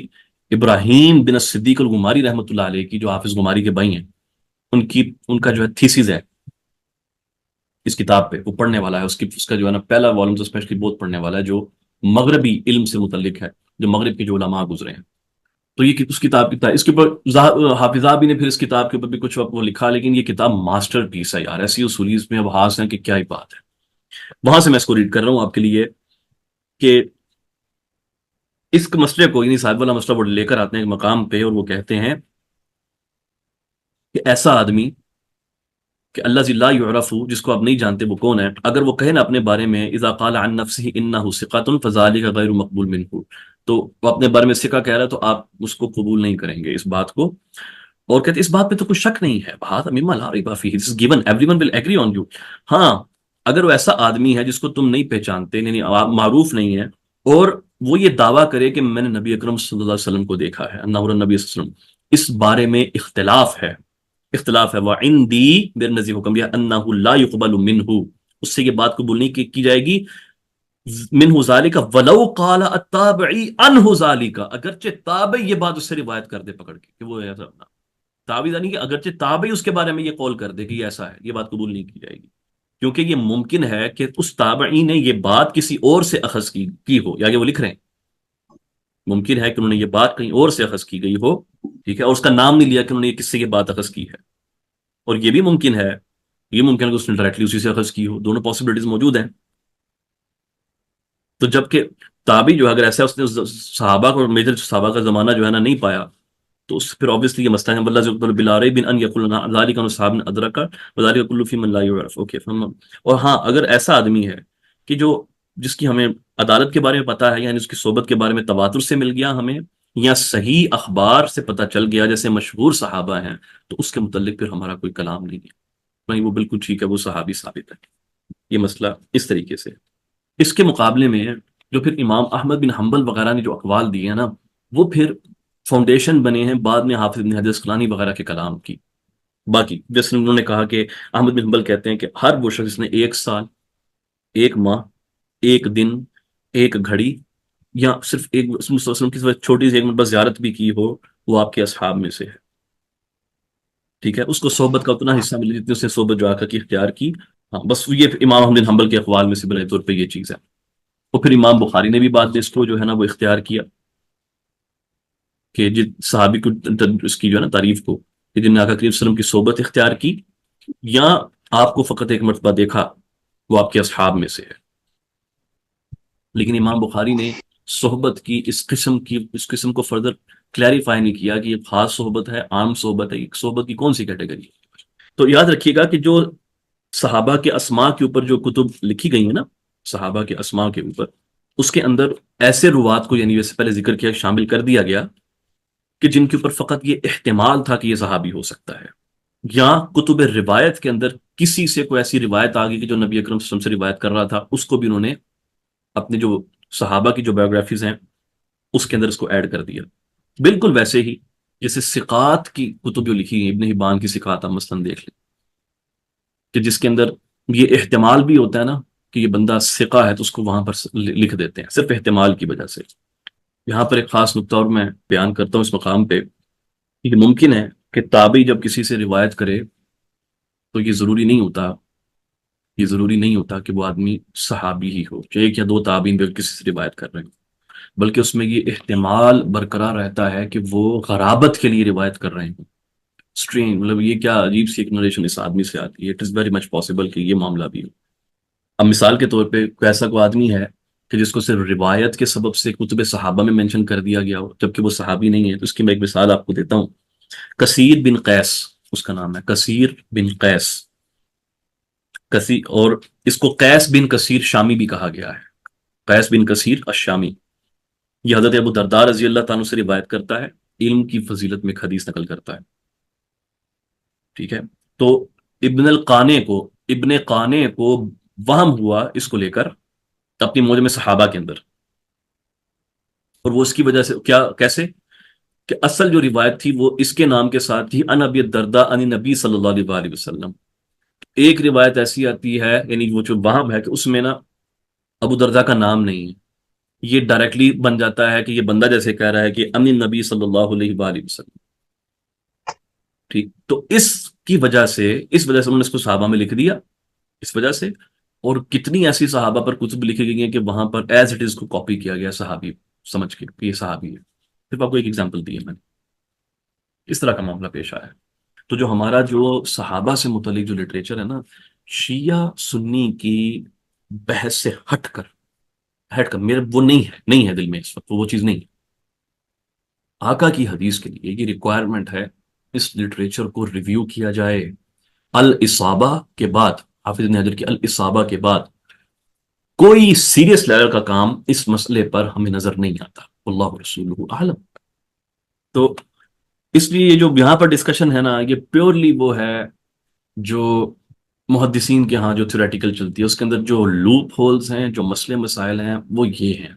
Speaker 1: ابراہیم بن الصدیق الغماری رحمۃ اللہ علیہ کی، جو حافظ غماری کے بھائی ہیں، ان کا جو ہے تھیسز ہے اس کتاب پہ، وہ پڑھنے والا ہے، اس کا جو ہے نا پہلا والوم اسپیشلی بہت پڑھنے والا ہے، جو مغربی علم سے متعلق ہے، جو مغرب کے جو علماء گزرے ہیں۔ تو یہ اس کتاب کی اس کے اوپر حافظ بھی نے پھر اس کتاب کے اوپر بھی کچھ وہ لکھا، لیکن یہ کتاب ماسٹر پیس ہے یار، ایسی اصولی اس میں ابحاث ہیں کہ کیا ہی بات ہے۔ وہاں سے میں اس کو ریڈ کر رہا ہوں آپ کے لیے کہ اس مسئلے کو، یعنی صاحب والا مسئلہ وہ لے کر آتے ہیں ایک مقام پہ، اور وہ کہتے ہیں کہ ایسا آدمی کہ اللہ لا یعرف، جس کو آپ نہیں جانتے وہ کون ہے، اگر وہ کہے نا اپنے بارے میں اذا قال عن نفسه انه ثقة فذلك غیر مقبول منه، تو وہ اپنے بارے میں ثقہ کہہ رہا ہے تو آپ اس کو قبول نہیں کریں گے اس بات کو، اور کہتے اس بات پہ تو کوئی شک نہیں ہے، بات مما لا ریب فیہ، this is given, every one will agree on you. ہاں اگر وہ ایسا آدمی ہے جس کو تم نہیں پہچانتے، یعنی معروف نہیں ہے، اور وہ یہ دعویٰ کرے کہ میں نے نبی اکرم صلی اللہ علیہ وسلم کو دیکھا ہے، انہ نبی صلی اللہ علیہ وسلم، اس بارے میں اختلاف ہے، وعندی، میرے نزدیک حکم دیا، انہ لا يقبل منہ، اس سے یہ بات قبول نہیں کی جائے گی، منہ ذالک ولو قال التابعی عنہ ذالک، اگرچہ تابعی یہ بات اس سے روایت کر دے پکڑ کے کہ وہ ایسا، تابعی یعنی کہ اگرچہ تابعی اس کے بارے میں یہ قول کر دے کہ یہ ایسا ہے، یہ بات قبول نہیں کی جائے گی، کیونکہ یہ ممکن ہے کہ اس تابعی نے یہ بات کسی اور سے اخذ کی ہو، یا کہ وہ لکھ رہے ہیں ممکن ہے کہ انہوں نے یہ بات کہیں اور سے اخذ کی گئی ہو، ٹھیک ہے، اور اس کا نام نہیں لیا کہ انہوں نے یہ کس سے یہ بات اخذ کی ہے، اور یہ بھی ممکن ہے، کہ اس نے ڈائریکٹلی اسی سے اخذ کی ہو، دونوں پاسبلٹیز موجود ہیں۔ تو جبکہ تابعی جو ہے اگر ایسا اس نے صحابہ کو، میجر صحابہ کا زمانہ جو ہے نا نہیں پایا، تو اس پھر obviously یہ مسئلہ ہے، واللہ ذکر بلا ریب ان یقول ذلک عن اصحاب ادرک وذلک کل فی من لا یعرف، اوکے۔ اور ہاں اگر ایسا آدمی ہے کہ جس کی ہمیں عدالت کے بارے میں پتہ ہے، یعنی اس کی صحبت کے بارے میں تواتر سے مل گیا ہمیں، یا صحیح اخبار سے پتہ چل گیا جیسے مشہور صحابہ ہیں، تو اس کے متعلق پھر ہمارا کوئی کلام نہیں ہے، نہیں وہ بالکل ٹھیک ہے، وہ صحابی ثابت ہے۔ یہ مسئلہ اس طریقے سے۔ اس کے مقابلے میں جو پھر امام احمد بن حنبل وغیرہ نے جو اقوال دیے ہیں نا، وہ پھر فاؤنڈیشن بنے ہیں بعد میں حافظ بن حجر اسقلانی وغیرہ کے کلام کی۔ باقی جیسے انہوں نے کہا کہ احمد بن حنبل کہتے ہیں کہ ہر وہ شخص نے 1 سال، 1 ماہ، 1 دن، 1 گھڑی، یا صرف ایک مسلم کی چھوٹی سی ایک مرتبہ زیارت بھی کی ہو، وہ آپ کے اصحاب میں سے ہے، ٹھیک ہے، اس کو صحبت کا اتنا حصہ ملے جتنے اس نے صحبت جو آقا کی اختیار کی۔ ہاں بس یہ امام احمد بن حنبل کے اقوال میں سے بڑے طور پہ یہ چیز ہے۔ اور پھر امام بخاری نے بھی بعد میں اس کو جو ہے نا وہ اختیار کیا کہ جن صحابی کو، اس کی جو ہے نا تعریف کو، کہ جن نے آقا کریم صلی اللہ علیہ وسلم کی صحبت اختیار کی، یا آپ کو فقط ایک مرتبہ دیکھا، وہ آپ کے اصحاب میں سے ہے۔ لیکن امام بخاری نے صحبت کی اس قسم کو فردر کلیریفائی نہیں کیا کہ یہ خاص صحبت ہے، عام صحبت ہے، صحبت کی کون سی کیٹیگری ہے۔ تو یاد رکھیے گا کہ جو صحابہ کے اسماء کے اوپر جو کتب لکھی گئی ہیں نا، صحابہ کے اسماء کے اوپر، اس کے اندر ایسے روات کو، یعنی ویسے پہلے ذکر کیا، شامل کر دیا گیا کہ جن کے اوپر فقط یہ احتمال تھا کہ یہ صحابی ہو سکتا ہے، یا کتب روایت کے اندر کسی سے کوئی ایسی روایت آ گئی کہ جو نبی اکرم صلی اللہ علیہ وسلم سے روایت کر رہا تھا، اس کو بھی انہوں نے اپنے جو صحابہ کی جو بایوگرافیز ہیں اس کے اندر اس کو ایڈ کر دیا، بالکل ویسے ہی جیسے ثقات کی کتب جو لکھی ہیں، ابن حبان کی ثقات آپ مثلاً دیکھ لیں، کہ جس کے اندر یہ احتمال بھی ہوتا ہے نا کہ یہ بندہ ثقہ ہے، تو اس کو وہاں پر لکھ دیتے ہیں صرف احتمال کی وجہ سے۔ یہاں پر ایک خاص نقطہ اور میں بیان کرتا ہوں اس مقام پہ، یہ ممکن ہے کہ تابعی جب کسی سے روایت کرے تو یہ ضروری نہیں ہوتا کہ وہ آدمی صحابی ہی ہو، جو 1 یا 2 تابعین بھی کسی سے روایت کر رہے ہیں، بلکہ اس میں یہ احتمال برقرار رہتا ہے کہ وہ غرابت کے لیے روایت کر رہے ہیں، اسٹرین، مطلب یہ کیا عجیب سی ایک نریشن اس آدمی سے آتی ہے، it is very much possible کہ یہ معاملہ بھی ہو۔ اب مثال کے طور پہ کوئی ایسا کوئی آدمی ہے کہ جس کو صرف روایت کے سبب سے کتب صحابہ میں مینشن کر دیا گیا ہو، جبکہ وہ صحابی نہیں ہے، تو اس کی میں ایک مثال آپ کو دیتا ہوں۔ کثیر بن قیس اس کا نام ہے، کثیر بن قیس، اور اس کو قیس بن کثیر شامی بھی کہا گیا ہے، قیس بن کثیر الشامی۔ یہ حضرت ابو درداء رضی اللہ تعالیٰ سے روایت کرتا ہے، علم کی فضیلت میں ایک حدیث نقل کرتا ہے۔ ٹھیک ہے. تو ابن قانے کو وہم ہوا اس کو لے کر اپنی موجم صحابہ کے اندر. اور وہ اس کی وجہ سے کیسے کہ اصل جو روایت تھی وہ اس کے نام کے ساتھ تھی، ان ابی الدرداء عن نبی صلی اللہ علیہ وسلم. ایک روایت ایسی آتی ہے، یعنی وہ جو وہم ہے، کہ اس میں نا ابو درداء کا نام نہیں ہے. یہ ڈائریکٹلی بن جاتا ہے کہ یہ بندہ جیسے کہہ رہا ہے کہ ان نبی صلی اللہ علیہ وآلہ وسلم. ٹھیک. تو اس وجہ سے انہوں نے اس کو صحابہ میں لکھ دیا اس وجہ سے. اور کتنی ایسی صحابہ پر کتب لکھی گئی ہیں کہ وہاں پر ایز اٹ از کو کاپی کیا گیا صحابی سمجھ کے کہ یہ صحابی ہے. صرف آپ کو ایک ایگزامپل دی ہے میں نے. اس طرح کا معاملہ پیش آیا ہے. تو جو ہمارا جو صحابہ سے متعلق جو لٹریچر ہے نا، شیعہ سنی کی بحث سے ہٹ کر میرے وہ نہیں ہے دل میں اس وقت وہ چیز نہیں ہے. آقا کی حدیث کے لیے یہ ریکوائرمنٹ ہے اس لٹریچر کو ریویو کیا جائے. الاصابہ کے بعد، حافظ ابن حجر کی الاصابہ کے بعد کوئی سیریس لیول کا کام اس مسئلے پر ہمیں نظر نہیں آتا. اللہ رسولہ اعلم. تو اس لیے یہ جو یہاں پر ڈسکشن ہے نا، یہ پیورلی وہ ہے جو محدثین کے ہاں جو تھیوریٹیکل چلتی ہے، اس کے اندر جو لوپ ہولز ہیں، جو مسئلے مسائل ہیں، وہ یہ ہیں.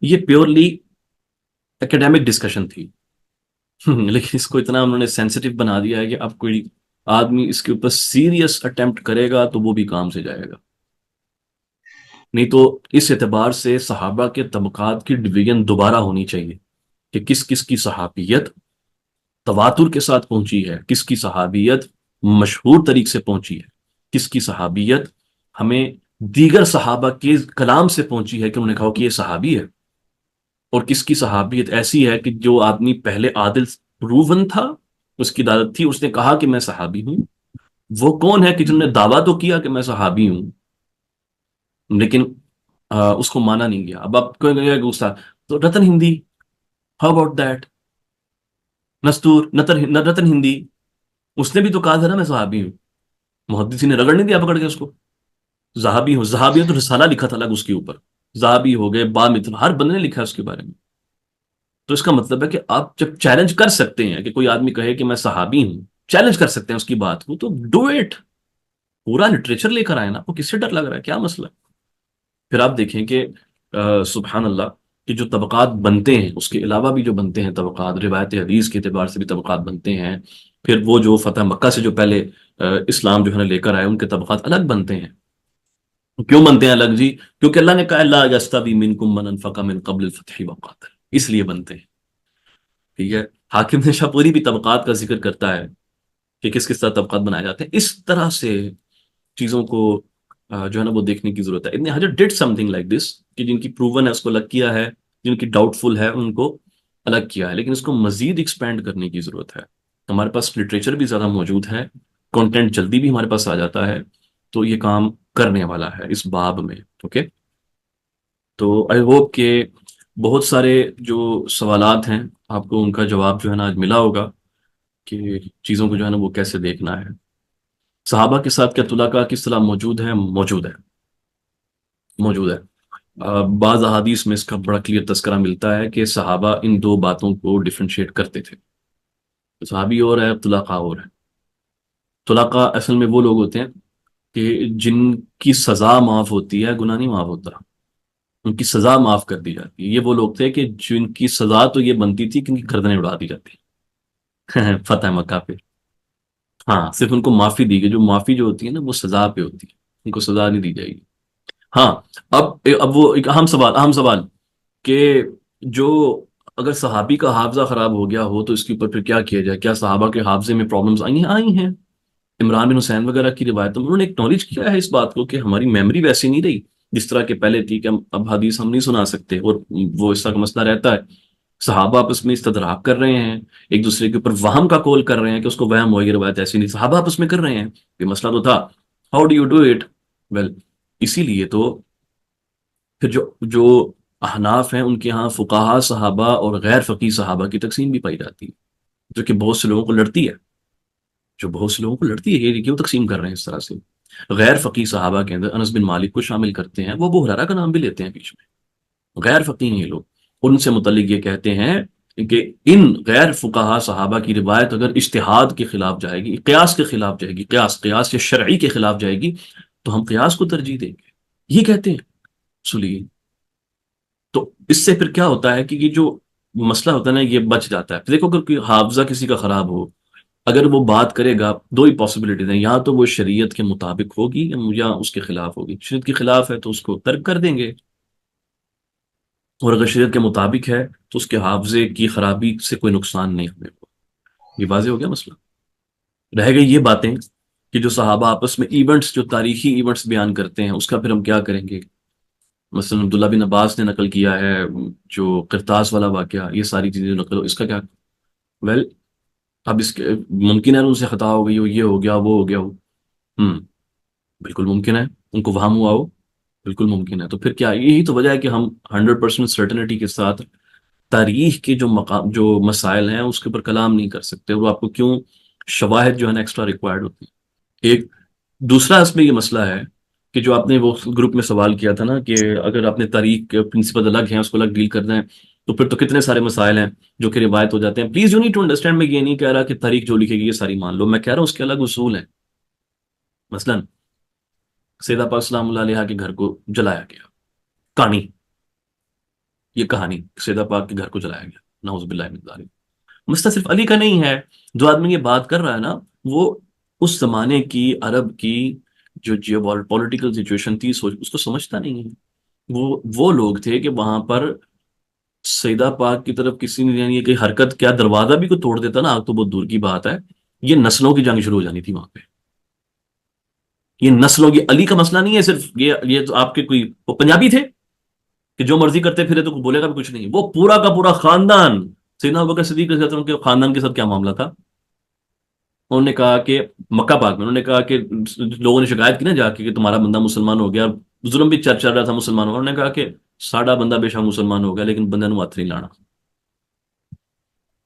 Speaker 1: یہ پیورلی ایکڈیمک ڈسکشن تھی. لیکن اس کو اتنا انہوں نے سینسٹیو بنا دیا ہے کہ اب کوئی آدمی اس کے اوپر سیریس اٹیمپٹ کرے گا تو وہ بھی کام سے جائے گا. نہیں تو اس اعتبار سے صحابہ کے طبقات کی ڈویژن دوبارہ ہونی چاہیے کہ کس کس کی صحابیت تواتر کے ساتھ پہنچی ہے، کس کی صحابیت مشہور طریق سے پہنچی ہے، کس کی صحابیت ہمیں دیگر صحابہ کے کلام سے پہنچی ہے کہ انہوں نے کہا کہ یہ صحابی ہے، اور کس کی صحابیت ایسی ہے کہ جو آدمی پہلے عادل پروون تھا، اس کی عادت تھی، اس نے کہا کہ میں صحابی ہوں. وہ کون ہے کہ جنہوں نے دعویٰ تو کیا کہ میں صحابی ہوں لیکن اس کو مانا نہیں گیا. اب آپ کہیں گے گوسا تو Ratan Hindi, how about that? نستور رتن ہندی، اس نے بھی تو کہا تھا نا میں صحابی ہوں. محدثین نے رگڑ نہیں دیا پکڑ کے اس کو. زہابی تو رسالہ لکھا تھا الگ اس کے اوپر. زہابی ہو گئے، بامثل، ہر بندے نے لکھا ہے اس کے بارے میں. تو اس کا مطلب ہے کہ آپ جب چیلنج کر سکتے ہیں کہ کوئی آدمی کہے کہ میں صحابی ہوں، چیلنج کر سکتے ہیں اس کی بات کو، تو ڈو اٹ. پورا لٹریچر لے کر آئے نا. آپ کو کس سے ڈر لگ رہا ہے؟ کیا مسئلہ ہے؟ پھر آپ دیکھیں کہ سبحان اللہ کہ جو طبقات بنتے ہیں، اس کے علاوہ بھی جو بنتے ہیں طبقات، روایت حدیث کے اعتبار سے بھی طبقات بنتے ہیں. پھر وہ جو فتح مکہ سے جو پہلے اسلام جو ہے نا لے کر آئے، ان کے طبقات الگ بنتے ہیں. کیوں بنتے ہیں الگ جی؟ کیونکہ اللہ نے کہا لا یستوی منکم من انفق من قبل الفتح وقاتل، اس لیے بنتے ہیں. ٹھیک ہے. حاکم نشا پوری بھی طبقات کا ذکر کرتا ہے کہ کس کس طرح طبقات بنائے جاتے ہیں. اس طرح سے چیزوں کو جو ہے نا وہ دیکھنے کی ضرورت ہے. Ibn Hajar did something like this کہ جن کی پروون ہے اس کو الگ کیا ہے، جن کی ڈاؤٹ فل ہے ان کو الگ کیا ہے، لیکن اس کو مزید ایکسپینڈ کرنے کی ضرورت ہے. ہمارے پاس لٹریچر بھی زیادہ موجود ہے، کنٹینٹ جلدی بھی ہمارے پاس آ جاتا ہے، تو یہ کام کرنے والا ہے اس باب میں. اوکے. تو آئی ہوپ کہ بہت سارے جو سوالات ہیں آپ کو ان کا جواب جو ہے نا آج ملا ہوگا کہ چیزوں کو جو ہے نا وہ کیسے دیکھنا ہے. صحابہ کے ساتھ کیا طلاقہ کس طرح موجود ہے؟ موجود ہے. بعض احادیث میں اس کا بڑا کلیئر تذکرہ ملتا ہے کہ صحابہ ان دو باتوں کو ڈفرینشیٹ کرتے تھے. صحابی اور ہے، طلاقہ اور ہے. طلاقہ اصل میں وہ لوگ ہوتے ہیں کہ جن کی سزا معاف ہوتی ہے، گناہ نہیں معاف ہوتا، ان کی سزا معاف کر دی جاتی ہے. یہ وہ لوگ تھے کہ جن کی سزا تو یہ بنتی تھی کہ ان کی گردنیں اڑا دی جاتی فتح مکہ پہ. ہاں، صرف ان کو معافی دی گئی. جو معافی جو ہوتی ہے نا وہ سزا پہ ہوتی ہے، ان کو سزا نہیں دی جائے گی. ہاں. اب وہ ایک اہم سوال کہ جو اگر صحابی کا حافظہ خراب ہو گیا ہو تو اس کے اوپر پھر کیا کیا جائے؟ کیا صحابہ کے حافظے میں پرابلمز آئی ہیں؟ عمران بن حسین وغیرہ کی روایتوں میں انہوں نے ایکنالج کیا ہے اس بات کو کہ ہماری میموری ویسی نہیں رہی جس طرح کے پہلے تھی کہ اب حدیث ہم نہیں سنا سکتے، اور وہ اس طرح کا مسئلہ رہتا ہے. صحابہ آپس میں استدراک کر رہے ہیں، ایک دوسرے کے اوپر وہم کا کول کر رہے ہیں کہ اس کو وہم ہو، یہ روایت ایسی نہیں. صحابہ آپس میں کر رہے ہیں، یہ مسئلہ تو تھا. How do you do it? Well, اسی لیے تو پھر جو احناف ہیں ان کے ہاں فقہا صحابہ اور غیر فقی صحابہ کی تقسیم بھی پائی جاتی ہے، جو کہ بہت سے لوگوں کو لڑتی ہے. یہ کیوں تقسیم کر رہے ہیں اس طرح سے؟ غیر فقی صحابہ کے اندر انس بن مالک کو شامل کرتے ہیں، وہ ابو ہریرہ کا نام بھی لیتے ہیں بیچ میں. غیر فقی ہیں یہ لوگ. ان سے متعلق یہ کہتے ہیں کہ ان غیر فقہا صحابہ کی روایت اگر اجتہاد کے خلاف جائے گی، قیاس کے خلاف جائے گی، قیاس یا شرعی کے خلاف جائے گی، تو ہم قیاس کو ترجیح دیں گے، یہ کہتے ہیں سلیے۔ تو اس سے پھر کیا ہوتا ہے کہ یہ جو مسئلہ ہوتا ہے نا یہ بچ جاتا ہے۔ دیکھو اگر کوئی حافظہ کسی کا خراب ہو، اگر وہ بات کرے گا، دو ہی پاسبلٹیز ہیں، یا تو وہ شریعت کے مطابق ہوگی یا اس کے خلاف ہوگی۔ شریعت کے خلاف ہے تو اس کو ترک کر دیں گے، اور اگر شریعت کے مطابق ہے تو اس کے حافظے کی خرابی سے کوئی نقصان نہیں ہمیں ہوگا۔ یہ واضح ہو گیا مسئلہ۔ رہ گئی یہ باتیں کہ جو صحابہ آپس میں ایونٹس، جو تاریخی ایونٹس بیان کرتے ہیں، اس کا پھر ہم کیا کریں گے؟ مثلا عبداللہ بن عباس نے نقل کیا ہے جو قرطاس والا واقعہ، یہ ساری چیزیں نقل ہو، اس کا کیا؟ ویل اب اس کے ممکن ہے ان سے خطا ہو گئی ہو، یہ ہو گیا، وہ ہو گیا ہو، بالکل ممکن ہے ان کو وہم ہوا ہو، بالکل ممکن ہے۔ تو پھر کیا؟ یہی تو وجہ ہے کہ ہم 100% سرٹنٹی کے ساتھ تاریخ کے جو جو مسائل ہیں اس کے اوپر کلام نہیں کر سکتے، وہ آپ کو کیوں شواہد جو ہے نا ایکسٹرا ریکوائرڈ ہوتی ہیں۔ ایک دوسرا اس میں یہ مسئلہ ہے کہ جو آپ نے وہ گروپ میں سوال کیا تھا نا کہ اگر آپ نے تاریخ کے پرنسپل الگ ہیں اس کو الگ ڈیل کرنا ہے تو پھر تو کتنے سارے مسائل ہیں جو کہ روایت ہو جاتے ہیں۔ Please you need to understand, میں یہ نہیں کہہ رہا کہ تاریخ جو لکھے گی یہ ساری مان لو، میں کہہ رہا ہوں اس کے الگ اصول ہیں۔ مثلا سیدہ پاک سلام اللہ علیہ کے گھر کو جلایا گیا، کہانی، یہ کہانی سیدہ پاک کے گھر کو جلایا گیا، نعوذ باللہ من ذالک۔ مسئلہ صرف علی کا نہیں ہے، جو آدمی یہ بات کر رہا ہے نا وہ اس زمانے کی عرب کی جو جیو پولیٹیکل سچویشن تھی اس کو سمجھتا نہیں ہے۔ وہ لوگ تھے کہ وہاں پر سیدہ پاک کی طرف کسی نے یعنی کہ حرکت کیا دروازہ بھی کوئی توڑ دیتا نا، آگ تو بہت دور کی بات ہے، یہ نسلوں کی جنگ شروع ہو جانی تھی وہاں پہ۔ یہ نسلوں کی، علی کا مسئلہ نہیں ہے صرف یہ تو آپ کے کوئی وہ پنجابی تھے کہ جو مرضی کرتے پھرے تو کوئی بولے گا بھی کچھ نہیں، وہ پورا کا پورا خاندان سیدنا ابوبکر صدیق رضی اللہ عنہ کے خاندان کے ساتھ کیا معاملہ تھا؟ انہوں نے کہا کہ مکہ پاک میں انہوں نے کہا کہ لوگوں نے شکایت کی نا جا کے کہ تمہارا بندہ مسلمان ہو گیا، ظلم بھی چل رہا تھا مسلمان ہو، انہوں نے کہا کہ ساڈا بندہ بے شک مسلمان ہو گیا لیکن بندے نو ہاتھ نہیں لانا۔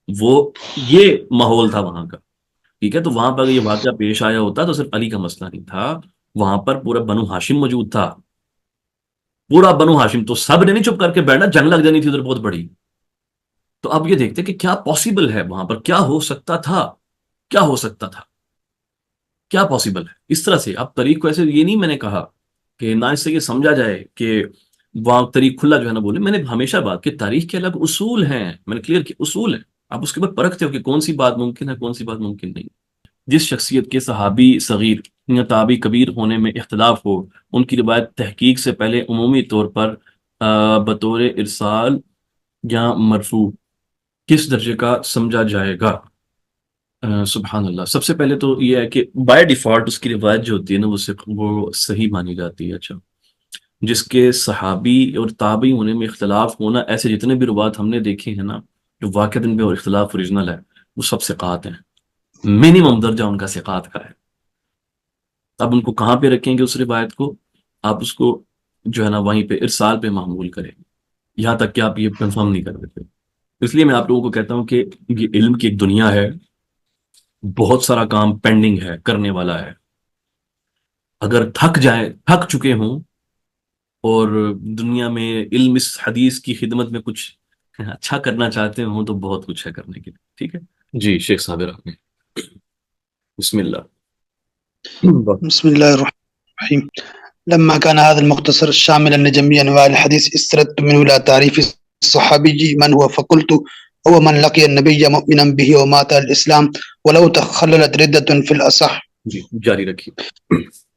Speaker 1: وہ یہ ماحول تھا وہاں کا، ٹھیک ہے؟ تو وہاں پر یہ واقعہ پیش آیا ہوتا تو صرف علی کا مسئلہ نہیں تھا، وہاں پر پورا بنو ہاشم موجود تھا، پورا بنو ہاشم، تو سب نے نہیں چپ کر کے بیٹھنا، جنگ لگ جانی تھی ادھر بہت بڑی۔ تو اب یہ دیکھتے کہ کیا پاسبل ہے وہاں پر، کیا ہو سکتا تھا، کیا ہو سکتا تھا، کیا پاسبل ہے اس طرح سے۔ اب طریق کو ایسے یہ نہیں میں نے کہا کہ نہ اس سے یہ سمجھا جائے کہ وہاں طریق کھلا جو ہے نا بولے، میں نے ہمیشہ بات کہ تاریخ کے الگ اصول ہیں، میں نے کلیئر کیا اصول ہیں، آپ اس کے بعد پرکھتے ہو کہ کون سی بات ممکن ہے کون سی بات ممکن نہیں۔ جس شخصیت کے صحابی صغیر یا تابعی کبیر ہونے میں اختلاف ہو، ان کی روایت تحقیق سے پہلے عمومی طور پر بطور ارسال یا مرفوع کس درجے کا سمجھا جائے گا؟ سبحان اللہ، سب سے پہلے تو یہ ہے کہ بائی ڈیفالٹ اس کی روایت جو ہوتی ہے نا وہ صحیح مانی جاتی ہے۔ اچھا، جس کے صحابی اور تابعی ہونے میں اختلاف ہونا، ایسے جتنے بھی روایت ہم نے دیکھے ہیں نا جو واقعات ان پہ اختلاف اوریجنل ہے، وہ سب ثقات ہیں، منیمم درجہ ان کا ثقات کا ہے۔ اب ان کو کہاں پہ رکھیں گے اس روایت کو؟ آپ اس کو جو ہے نا وہیں پہ ارسال پہ معمول کریں گے، یہاں تک کہ آپ یہ کنفرم نہیں کر دیتے۔ اس لیے میں آپ لوگوں کو کہتا ہوں کہ یہ علم کی ایک دنیا ہے، بہت سارا کام پینڈنگ ہے، کرنے والا ہے۔ اگر تھک چکے ہوں اور دنیا میں علم اس حدیث کی خدمت میں کچھ اچھا کرنا چاہتے ہوں تو بہت کچھ ہے کرنے کے لیے، ٹھیک ہے جی؟ شیخ صابر آپ نے بسم اللہ۔
Speaker 2: بسم الله الرحمن الرحيم. لما كان هذا المختصر شاملا لجميع أنواع الحديث استردت منه إلى تعريف الصحابي من هو، فقلت هو من لقي النبي مؤمنا به ومات على الإسلام ولو تخللت ردة في الأصح.
Speaker 1: جی جاری رکھیے۔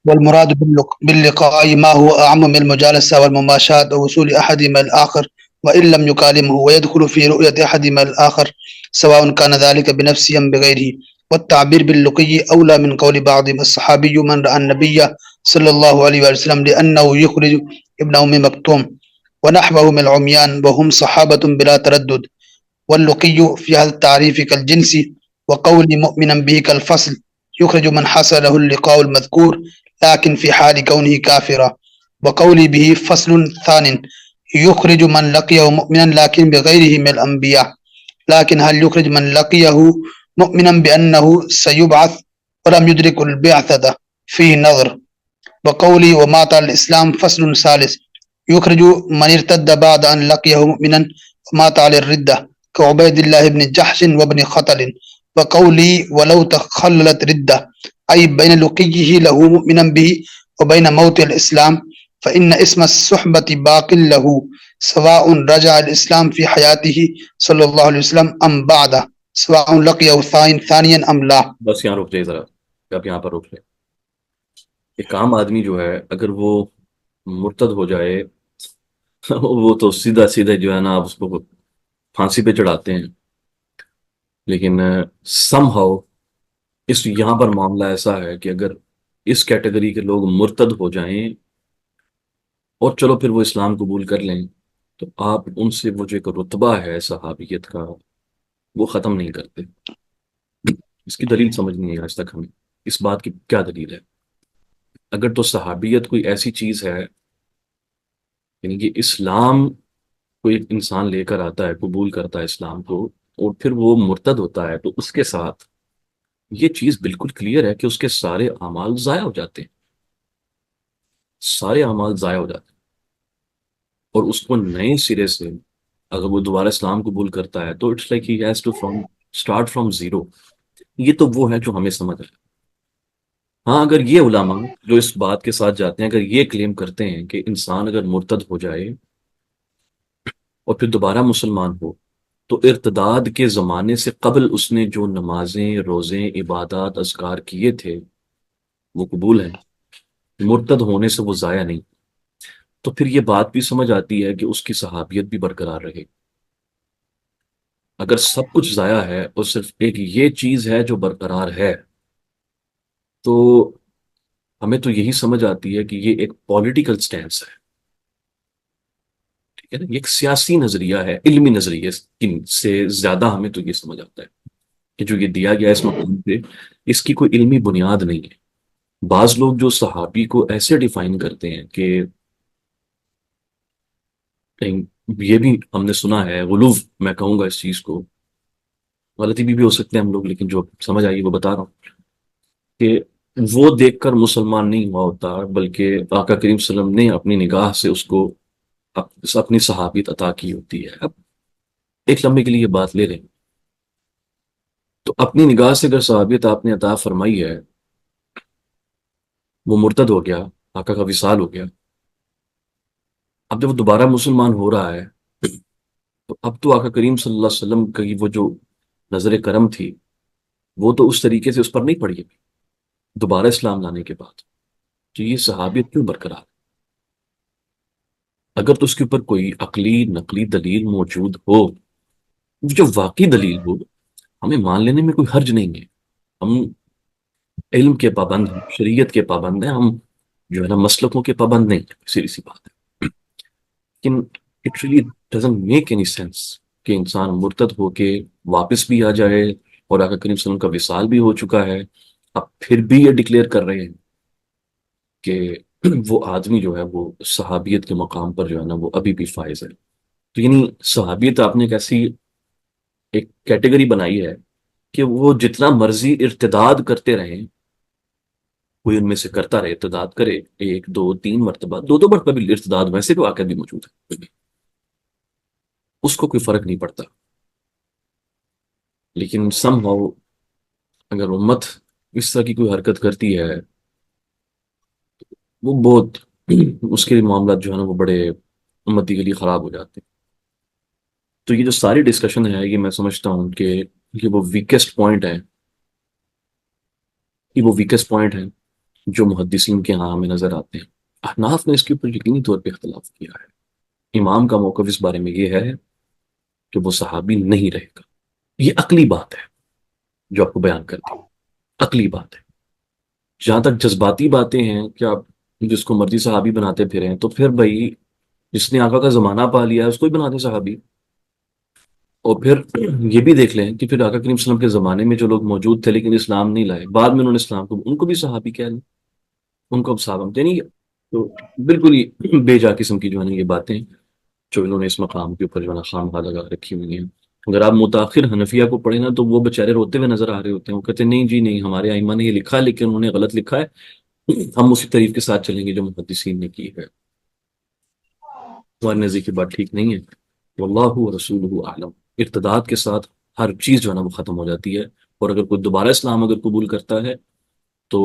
Speaker 2: والمراد باللقاء ما هو أعم من المجالسة والمماشاة ووصول أحدهما الآخر وإن لم يكالمه، ويدخل في رؤية أحدهما الآخر سواء كان ذلك بنفسه أم بغيره. والتعبير باللقي أولى من قول بعضهم الصحابي من رأى النبي صلى الله عليه وسلم لأنه يخرج ابن أم مكتوم ونحوه من العميان وهم صحابة بلا تردد. واللقي في هذا التعريف كالجنس، وقول مؤمنا به كالفصل يخرج من حصل له اللقاء المذكور لكن في حال كونه كافرا. وقولي به فصل ثان يخرج من لقيه مؤمنا لكن بغيره من الأنبياء. لكن هل يخرج من لقيه مؤمنا بأنه سيبعث ولم يدرك البعثة فيه نظر. وقولي ومات على الإسلام فصل ثالث يخرج من ارتد بعد أن لقيه مؤمنا ومات على الردة كعبيد الله بن جحش وابن خطل. وقولي ولو تخللت ردة أي بين لقيه له مؤمنا به وبين موت الإسلام فإن اسم الصحبة باق له سواء رجع الإسلام في حياته صلى الله عليه وسلم أم بعده سواء لقيه ثانيا أم لا.
Speaker 1: بس یہاں رک جائے ذرا، آپ یہاں پر رک لیں. ایک عام آدمی جو ہے اگر وہ مرتد ہو جائے وہ تو سیدھا سیدھا جو ہے نا آپ اس کو پھانسی پہ چڑھاتے ہیں، لیکن سم ہاؤ اس یہاں پر معاملہ ایسا ہے کہ اگر اس کیٹیگری کے لوگ مرتد ہو جائیں اور چلو پھر وہ اسلام قبول کر لیں تو آپ ان سے وہ جو ایک رتبہ ہے صحابیت کا وہ ختم نہیں کرتے. اس کی دلیل سمجھ نہیں ہے آج تک ہمیں، اس بات کی کیا دلیل ہے؟ اگر تو صحابیت کوئی ایسی چیز ہے، یعنی کہ اسلام کوئی ایک انسان لے کر آتا ہے، قبول کرتا ہے اسلام کو اور پھر وہ مرتد ہوتا ہے، تو اس کے ساتھ یہ چیز بالکل کلیئر ہے کہ اس کے سارے اعمال ضائع ہو جاتے ہیں، سارے اعمال ضائع ہو جاتے ہیں. اور اس کو نئے سرے سے اگر وہ دوبارہ اسلام قبول کرتا ہے تو it's like he has to start from zero. یہ تو وہ ہے جو ہمیں سمجھ ہے. ہاں اگر یہ علماء جو اس بات کے ساتھ جاتے ہیں اگر یہ کلیم کرتے ہیں کہ انسان اگر مرتد ہو جائے اور پھر دوبارہ مسلمان ہو تو ارتداد کے زمانے سے قبل اس نے جو نمازیں، روزیں، عبادات، اذکار کیے تھے وہ قبول ہیں، مرتد ہونے سے وہ ضائع نہیں. تو پھر یہ بات بھی سمجھ آتی ہے کہ اس کی صحابیت بھی برقرار رہے. اگر سب کچھ ضائع ہے اور صرف ایک یہ چیز ہے جو برقرار ہے تو ہمیں تو یہی سمجھ آتی ہے کہ یہ ایک پولیٹیکل سٹینس ہے. ٹھیک ہے نا، یہ ایک سیاسی نظریہ ہے، علمی نظریے سے زیادہ ہمیں تو یہ سمجھ آتا ہے کہ جو یہ دیا گیا اس مقام پہ اس کی کوئی علمی بنیاد نہیں ہے. بعض لوگ جو صحابی کو ایسے ڈیفائن کرتے ہیں کہ یہ بھی ہم نے سنا ہے، غلو میں کہوں گا اس چیز کو، غلطی بھی ہو سکتے ہیں ہم لوگ، لیکن جو سمجھ آئی وہ بتا رہا ہوں کہ وہ دیکھ کر مسلمان نہیں ہوا ہوتا بلکہ آقا کریم صلی اللہ علیہ وسلم نے اپنی نگاہ سے اس کو اپنی صحابیت عطا کی ہوتی ہے. اب ایک لمحے کے لیے یہ بات لے لیں تو اپنی نگاہ سے اگر صحابیت آپ نے عطا فرمائی ہے، وہ مرتد ہو گیا، آقا کا وصال ہو گیا، اب جب وہ دوبارہ مسلمان ہو رہا ہے تو اب تو آقا کریم صلی اللہ علیہ وسلم کی وہ جو نظر کرم تھی وہ تو اس طریقے سے اس پر نہیں پڑی ابھی دوبارہ اسلام لانے کے بعد. تو یہ صحابیت کیوں برقرار ہے؟ اگر تو اس کے اوپر کوئی عقلی نقلی دلیل موجود ہو جو واقعی دلیل ہو ہمیں مان لینے میں کوئی حرج نہیں ہے. ہم علم کے پابند ہیں، شریعت کے پابند ہیں، ہم جو ہے نا مسلکوں کے پابند نہیں ہیں، سیدھی سی بات ہے. لیکن it really doesn't make any sense کہ انسان مرتد ہو کے واپس بھی آ جائے اور آقا کریم صلی اللہ علیہ وسلم کا وصال بھی ہو چکا ہے، اب پھر بھی یہ ڈکلیئر کر رہے ہیں کہ وہ آدمی جو ہے وہ صحابیت کے مقام پر جو ہے نا وہ ابھی بھی فائز ہے. تو یعنی صحابیت آپ نے ایک ایسی ایک کیٹیگری بنائی ہے کہ وہ جتنا مرضی ارتداد کرتے رہیں، کوئی ان میں سے کرتا رہے، ارتداد کرے، ایک دو تین مرتبہ، دو مرتبہ بھی ارتداد ویسے بھی واقعہ بھی موجود ہے، اس کو کوئی فرق نہیں پڑتا. لیکن سم ہاؤ اگر امت اس طرح کی کوئی حرکت کرتی ہے وہ بہت اس کے معاملات جو ہے نا وہ بڑے امتی کے لیے خراب ہو جاتے ہیں. تو یہ جو ساری ڈسکشن ہے یہ میں سمجھتا ہوں کہ یہ وہ ویکسٹ پوائنٹ ہے، یہ وہ ویکسٹ پوائنٹ ہے جو محدثین کے ہاں ہمیں نظر آتے ہیں. احناف نے اس کے اوپر یقینی طور پہ اختلاف کیا ہے. امام کا موقف اس بارے میں یہ ہے کہ وہ صحابی نہیں رہے گا. یہ عقلی بات ہے جو آپ کو بیان کرتی ہے، عقلی بات ہے. جہاں تک جذباتی باتیں ہیں کہ آپ جس کو مرضی صحابی بناتے پھریں تو پھر بھائی جس نے آقا کا زمانہ پا لیا ہے اس کو ہی بناتے صحابی. اور پھر یہ بھی دیکھ لیں کہ پھر آقا کریم صلی اللہ علیہ وسلم کے زمانے میں جو لوگ موجود تھے لیکن اسلام نہیں لائے، بعد میں انہوں نے اسلام کو، ان کو بھی صحابی کہہ لیں، ان کو اب صحابہ یعنی تو بالکل ہی بے جا قسم کی جو ہے نا یہ باتیں جو انہوں نے اس مقام کے اوپر جو ہے نا خام خواہ لگا رکھی ہوئی ہیں. اگر آپ متاخر حنفیہ کو پڑھیں نا تو وہ بےچارے روتے ہوئے نظر آ رہے ہوتے ہیں، وہ کہتے ہیں نہیں جی نہیں، ہمارے ائمہ نے یہ لکھا ہے لیکن انہوں نے غلط لکھا ہے، ہم اسی طریق کے ساتھ چلیں گے جو محدثین نے کی ہے. ہمارے نزدیک کی بات ٹھیک نہیں ہے. واللہ ورسولہ اعلم. ارتداد کے ساتھ ہر چیز جو ہے نا وہ ختم ہو جاتی ہے، اور اگر کوئی دوبارہ اسلام اگر قبول کرتا ہے تو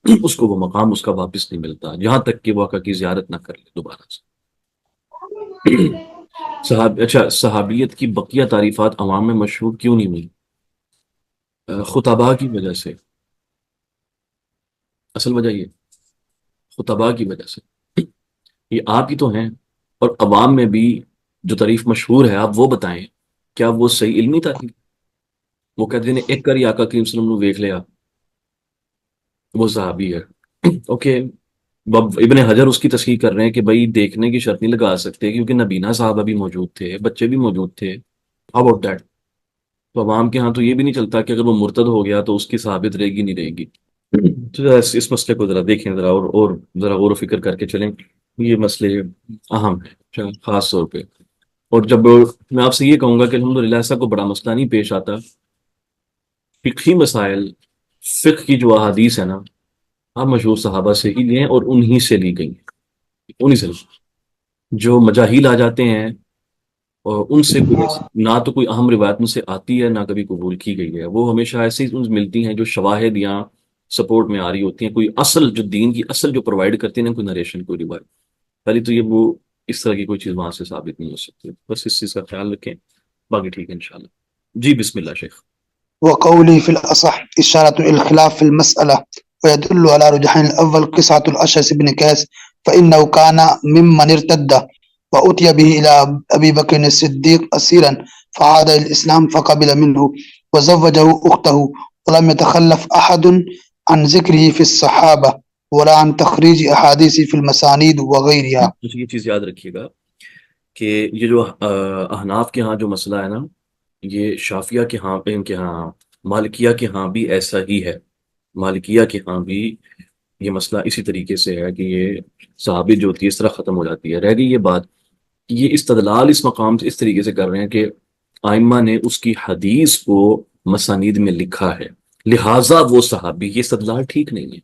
Speaker 1: اس کو وہ مقام اس کا واپس نہیں ملتا جہاں تک کہ وہ آقا کی زیارت نہ کر لے دوبارہ سے۔ اچھا، صحابیت کی بقیہ تعریفات عوام میں مشہور کیوں نہیں ہوئی؟ خطباء کی وجہ سے، اصل وجہ یہ خطباء کی وجہ سے، یہ آپ ہی تو ہیں، اور عوام میں بھی جو تعریف مشہور ہے آپ وہ بتائیں، کیا وہ صحیح علمی تعریف؟ وہ کہتے ہیں ایک کر آقا کریم صلی اللہ علیہ وسلم نے دیکھ لیا وہ صحابی ہے، اوکے، ابن حجر اس کی تصحیح کر رہے ہیں کہ بھائی دیکھنے کی شرط نہیں لگا سکتے کیونکہ نبینا صحابہ بھی موجود تھے، بچے بھی موجود تھے، ہاؤ اباؤٹ دیٹ؟ تو عوام کے ہاں تو یہ بھی نہیں چلتا کہ اگر وہ مرتد ہو گیا تو اس کی صحابت رہے گی نہیں رہے گی۔ تو ذرا اس مسئلے کو ذرا دیکھیں، ذرا اور ذرا غور و فکر کر کے چلیں، یہ مسئلے اہم ہیں خاص طور پہ۔ اور جب میں آپ سے یہ کہوں گا کہ الحمدللہ ایسا کوئی بڑا مسئلہ نہیں پیش آتا، فقہی مسائل، فقہ کی جو احادیث ہے نا، ہم مشہور صحابہ سے ہی لیں اور انہی سے لی گئی ہیں، انہی سے لی۔ جو مجاہیل آ جاتے ہیں اور ان سے کوئی نہ تو کوئی اہم روایت ان سے آتی ہے نہ کبھی قبول کی گئی ہے، وہ ہمیشہ ایسے ہی ملتی ہیں جو شواہد یا سپورٹ میں آ رہی ہوتی ہیں، کوئی اصل جو دین کی اصل جو پرووائڈ کرتے ہیں نا، کوئی نریشن، کوئی روایت، پہلی تو یہ وہ اس طرح کی کوئی چیز وہاں سے ثابت نہیں ہو سکتی، بس اس چیز کا خیال رکھیں، باقی ٹھیک ہے انشاءاللہ۔ جی بسم اللہ شیخ۔
Speaker 2: وقولي في الأصح إشارة إلى الخلاف في المسألة، ويدل على رجحان الأول قصة الأشعث بن قيس، فإنه كان ممن ارتد وأتي به إلى أبي بكر الصديق أسيرا، فعاد إلى الإسلام فقبل منه وزوجه أخته، ولم يتخلف أحد عن ذكره في الصحابة ولا عن تخريج أحاديث في المسانيد وغيرها۔
Speaker 1: یہ چیز یاد رکھیے گا کہ یہ جو احناف کے ہاں جو مسئلہ ہے نا، یہ شافیہ کے ہاں، ان کے ہاں، مالکیہ کے ہاں بھی ایسا ہی ہے، مالکیہ کے ہاں بھی یہ مسئلہ اسی طریقے سے ہے کہ یہ صحابی جو ہوتی ہے اس طرح ختم ہو جاتی ہے۔ رہ گئی یہ بات کہ یہ استدلال اس مقام سے اس طریقے سے کر رہے ہیں کہ آئمہ نے اس کی حدیث کو مسانید میں لکھا ہے لہٰذا وہ صحابی، یہ استدلال ٹھیک نہیں ہے،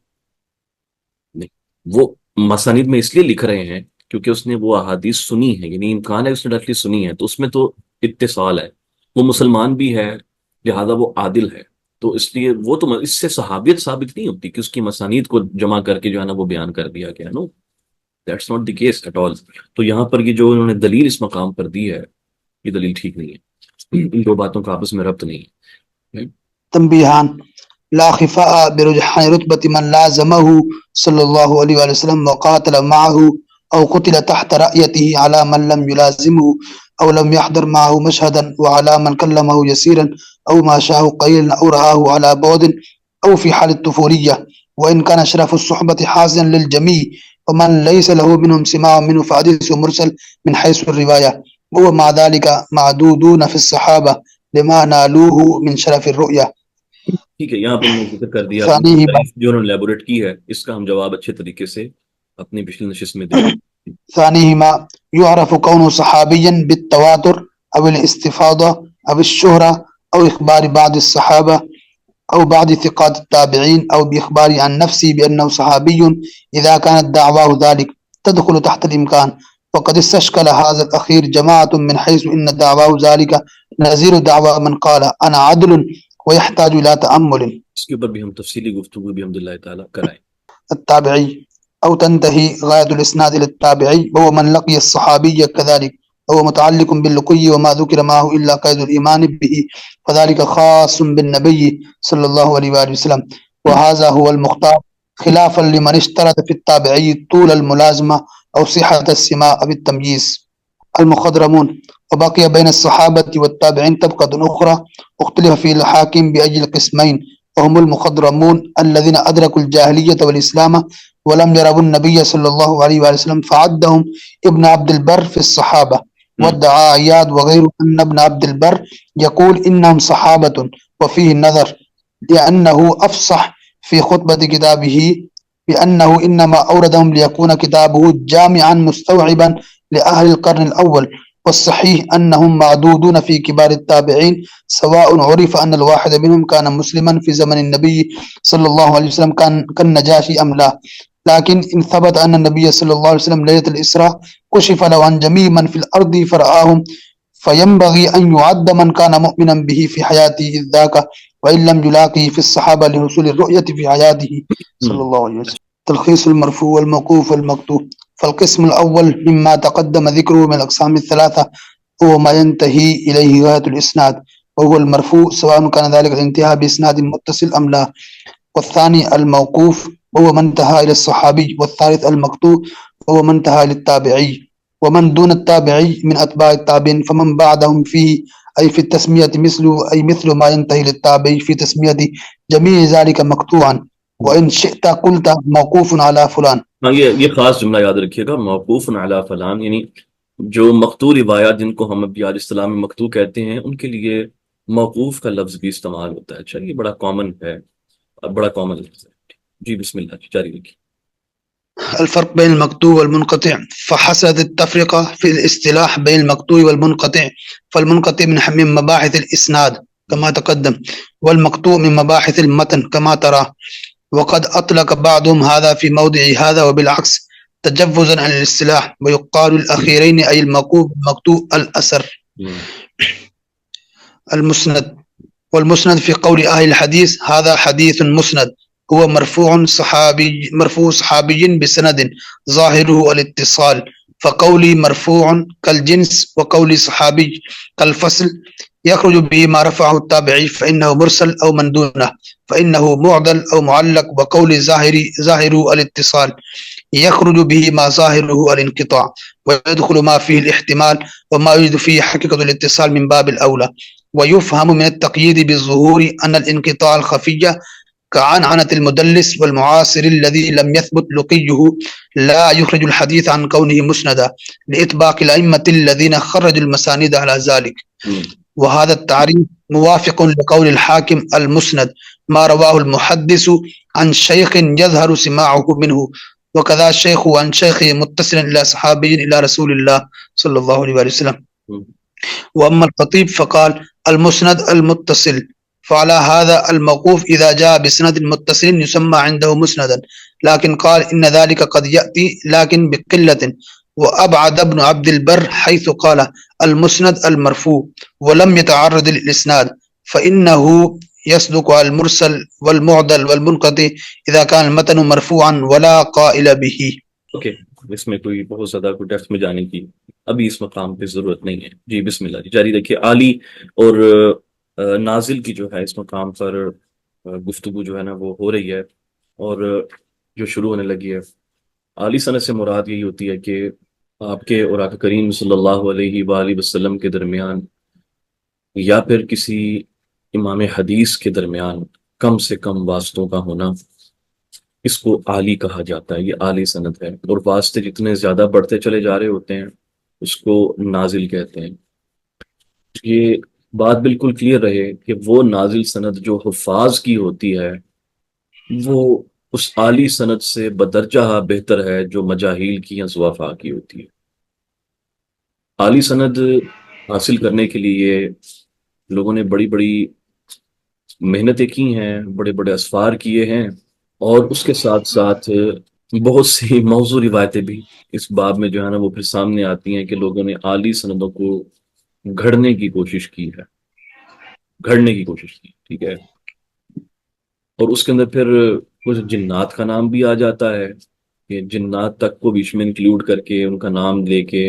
Speaker 1: نہیں، وہ مسانید میں اس لیے لکھ رہے ہیں کیونکہ اس نے وہ احادیث سنی ہے، یعنی امکان ہے اس نے ڈائریکٹلی سنی ہے، تو اس میں تو اتصال ہے، وہ مسلمان بھی ہے لہذا وہ عادل ہے، تو اس لیے وہ تو اس سے صحابیت ثابت نہیں ہوتی کہ اس کی مسانید کو جمع کر کے جو ہے نا وہ بیان کر دیا گیا، no that's not the case at all. تو یہاں پر یہ جو انہوں نے دلیل اس مقام پر دی ہے یہ دلیل ٹھیک نہیں ہے، ان دو باتوں کا آپس میں ربط نہیں ہے۔
Speaker 2: تنبيهان: لا خفاء برجحان رتبة من لازمه صلى الله عليه وسلم وقاتل معه أو قتل تحت رأيته على من لم يلازمه أو لم يحضر معه مشهدا، وعلى من كلمه يسيرا أو ما شاءه قليلا أو رآه على بعد أو في حال الطفولية، وإن كان شرف الصحبة حاصلا للجميع، ومن ليس له منهم سماع منه فحديثه مرسل من حيث الرواية، وهو مع ذلك معدودون في الصحابة لما نالوه من شرف الرؤية۔
Speaker 1: ٹھیک ہے، یہاں پہ میں ذکر کر دیا
Speaker 2: ثانیہ
Speaker 1: جو انہوں نے لیبوریٹ کی ہے، اس کا ہم جواب اچھے طریقے سے اپنی پچھلی نشست میں دیں۔
Speaker 2: ثانيهما يعرف كونه صحابيا بالتواتر أو الاستفاضة أو الشهرة أو إخبار بعض الصحابة أو بعض ثقات التابعين أو بإخبار عن نفسه بأنه صحابي إذا كانت دعواه ذلك تدخل تحت الإمكان، وقد استشكل هذا الأخير جماعة من حيث إن دعواه ذلك نظير دعوى من قال أنا عدل ويحتاج إلى تأمل۔
Speaker 1: اس کے اوپر بھی ہم تفصیلی گفتگو بھی الحمدللہ تعالیٰ کرائیں۔
Speaker 2: التابعي أو تنتهي غاية الإسناد إلى التابعي وهو من لقي الصحابي كذلك، وهو متعلق باللقي وما ذكر معه إلا قيد الإيمان به، وذلك خاص بالنبي صلى الله عليه وآله وسلم، وهذا هو المختار، خلافا لمن اشترط في التابعي طول الملازمة أو صحة السماع بالتمييز۔ المخضرمون: وبقي بين الصحابة والتابعين طبقة أخرى اختلف في الحاكم بأجل قسمين، وهم المخضرمون الذين أدركوا الجاهلية والإسلام ولم يروا النبي صلى الله عليه وسلم، فعدهم ابن عبد البر في الصحابة، وادعى عياد وغيره أن ابن عبد البر يقول إنهم صحابة، وفيه النظر لأنه أفصح في خطبة كتابه بأنه إنما أوردهم ليكون كتابه جامعا مستوعبا لأهل القرن الأول، والصحيح أنهم معدودون في كبار التابعين، سواء عرف أن الواحد منهم كان مسلما في زمن النبي صلى الله عليه وسلم كالنجاشي أم لا، لكن إن ثبت أن النبي صلى الله عليه وسلم ليلة الإسراء كشف له عن جميع من في الأرض فرآهم فينبغي أن يعد من كان مؤمنا به في حياته إذ ذاك وإن لم يلاقه في الصحابة لحصول الرؤية في حياته صلى الله عليه وسلم. تلخيص المرفوع والموقوف والمقطوع. فالقسم الأول مما تقدم ذكره من الأقسام الثلاثة هو ما ينتهي إليه غاية الإسناد وهو المرفوع سواء كان ذلك الانتهاء بإسناد متصل أم لا. والثاني الموقوف وهو من انتهى إلى الصحابي. والثالث المقطوع وهو من انتهى للتابعي. ومن دون التابعي من أتباع التابعين فمن بعدهم فيه أي في التسمية مثل ما ينتهي للتابعي في تسمية جميع ذلك مقطوعا وإن شئت قلت موقوف على فلان.
Speaker 1: ہاں یہ خاص جملہ یاد رکھیے گا، موقوف علی فلان، یعنی جو مقطوع روایات جن کو ہم ابھی آج اصطلاح میں مقطوع کہتے ہیں ان کے لیے موقوف کا لفظ بھی استعمال ہوتا ہے. اچھا یہ بڑا کامن ہے، بڑا کامن لفظ ہے. جی بسم اللہ، جاری رکھیے.
Speaker 2: الفرق بين المقطوع والمنقطع. فحصلت التفرقة في الاصطلاح بين المقطوع والمنقطع. فالمنقطع من مباحث الإسناد كما تقدم والمقطوع من مباحث المتن كما ترى. وقد أطلق بعضهم هذا في موضع هذا وبالعكس تجوزا عن الاصطلاح ويقال الأخيرين أي المقطوع الأثر. المسند. والمسند في قول أهل الحديث هذا حديث مسند هو مرفوع صحابي بسند ظاهره الاتصال. فقولي مرفوع كالجنس وقولي صحابي كالفصل يخرج به ما رفعه التابعي فإنه مرسل أو من دونه فإنه معضل أو معلق. وقولي ظاهره الاتصال يخرج به ما ظاهره الانقطاع ويدخل ما فيه الاحتمال وما يوجد فيه حقيقة الاتصال من باب الأولى. ويفهم من التقييد بالظهور أن الانقطاع الخفي كعنعنة المدلس والمعاصر الذي لم يثبت لقيه لا يخرج الحديث عن كونه مسندا لإطباق الأئمة الذين خرجوا المسانيد على ذلك. وهذا التعريف موافق لقول الحاكم المسند ما رواه المحدث عن شيخ يظهر سماعه منه وكذا الشيخ عن شيخ متصل إلى صحابي إلى رسول الله صلى الله عليه وسلم. وأما الخطيب فقال المسند المتصل. فعلى هذا الموقوف إذا جاء بسند متصل يسمى عنده مسندا لكن قال إن ذلك قد يأتي لكن بقلة. وأبعد ابن عبد البر حيث قال المسند المرفوع ولم يتعرض للإسناد فإنه يصدق على المرسل والمعدل والمنقطع إذا كان المتن مرفوعا ولا قائل به.
Speaker 1: اوکے، اس میں کوئی بہت زیادہ کوئی ڈیپتھ میں جانے کی ابھی اس مقام پہ ضرورت نہیں ہے. جی بسم اللہ، جاری رکھیے. عالی اور نازل کی جو ہے اس مقام پر گفتگو جو ہے نا وہ ہو رہی ہے اور جو شروع ہونے لگی ہے. عالی سند سے مراد یہی ہوتی ہے کہ آپ کے اور آقا کریم صلی اللہ علیہ وآلہ وسلم کے درمیان یا پھر کسی امام حدیث کے درمیان کم سے کم واسطوں کا ہونا، اس کو عالی کہا جاتا ہے. یہ عالی سند ہے. اور واسطے جتنے زیادہ بڑھتے چلے جا رہے ہوتے ہیں اس کو نازل کہتے ہیں. یہ بات بالکل کلیئر رہے کہ وہ نازل سند جو حفاظ کی ہوتی ہے وہ اس عالی سند سے بدرجہ بہتر ہے جو مجاہیل کی یا ضعفاء کی ہوتی ہے. عالی سند حاصل کرنے کے لیے لوگوں نے بڑی بڑی محنتیں کی ہیں، بڑے بڑے اسفار کیے ہیں اور اس کے ساتھ ساتھ بہت سی موضوع روایتیں بھی اس باب میں جو ہے نا وہ پھر سامنے آتی ہیں کہ لوگوں نے عالی سندوں کو گھڑنے کی کوشش کی ہے، ٹھیک ہے. اور اس کے اندر پھر کچھ جنات کا نام بھی آ جاتا ہے کہ جنات تک کو بیچ میں انکلوڈ کر کے ان کا نام دے کے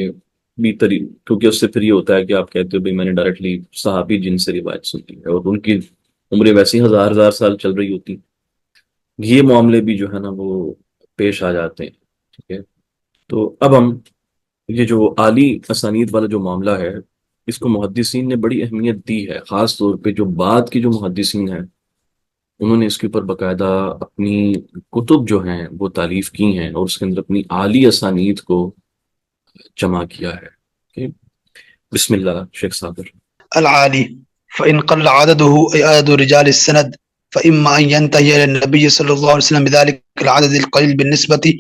Speaker 1: بھی کیونکہ اس سے پھر یہ ہوتا ہے کہ آپ کہتے ہو بھائی میں نے ڈائریکٹلی صحابی جن سے روایت سنی ہے اور ان کی عمریں ویسے ہی ہزار سال چل رہی ہوتی. یہ معاملے بھی جو ہے نا وہ پیش آ جاتے ہیں. ٹھیک ہے، تو اب ہم یہ جو عالی اسانید والا جو معاملہ ہے اس کو محدثین نے بڑی اہمیت دی ہے، خاص طور پہ جو بعد کے جو محدثین ہیں انہوں نے اس کے اوپر باقاعدہ اپنی کتب جو ہیں وہ تالیف کی ہیں اور اس کے اندر اپنی عالی اسانید کو جمع کیا ہے. بسم اللہ شیخ صابر.
Speaker 2: العالی فإن قل عدده أي عدد رجال السند فإما أن ينتهي إلى النبي صلى الله عليه وسلم بذلك العدد القليل بالنسبة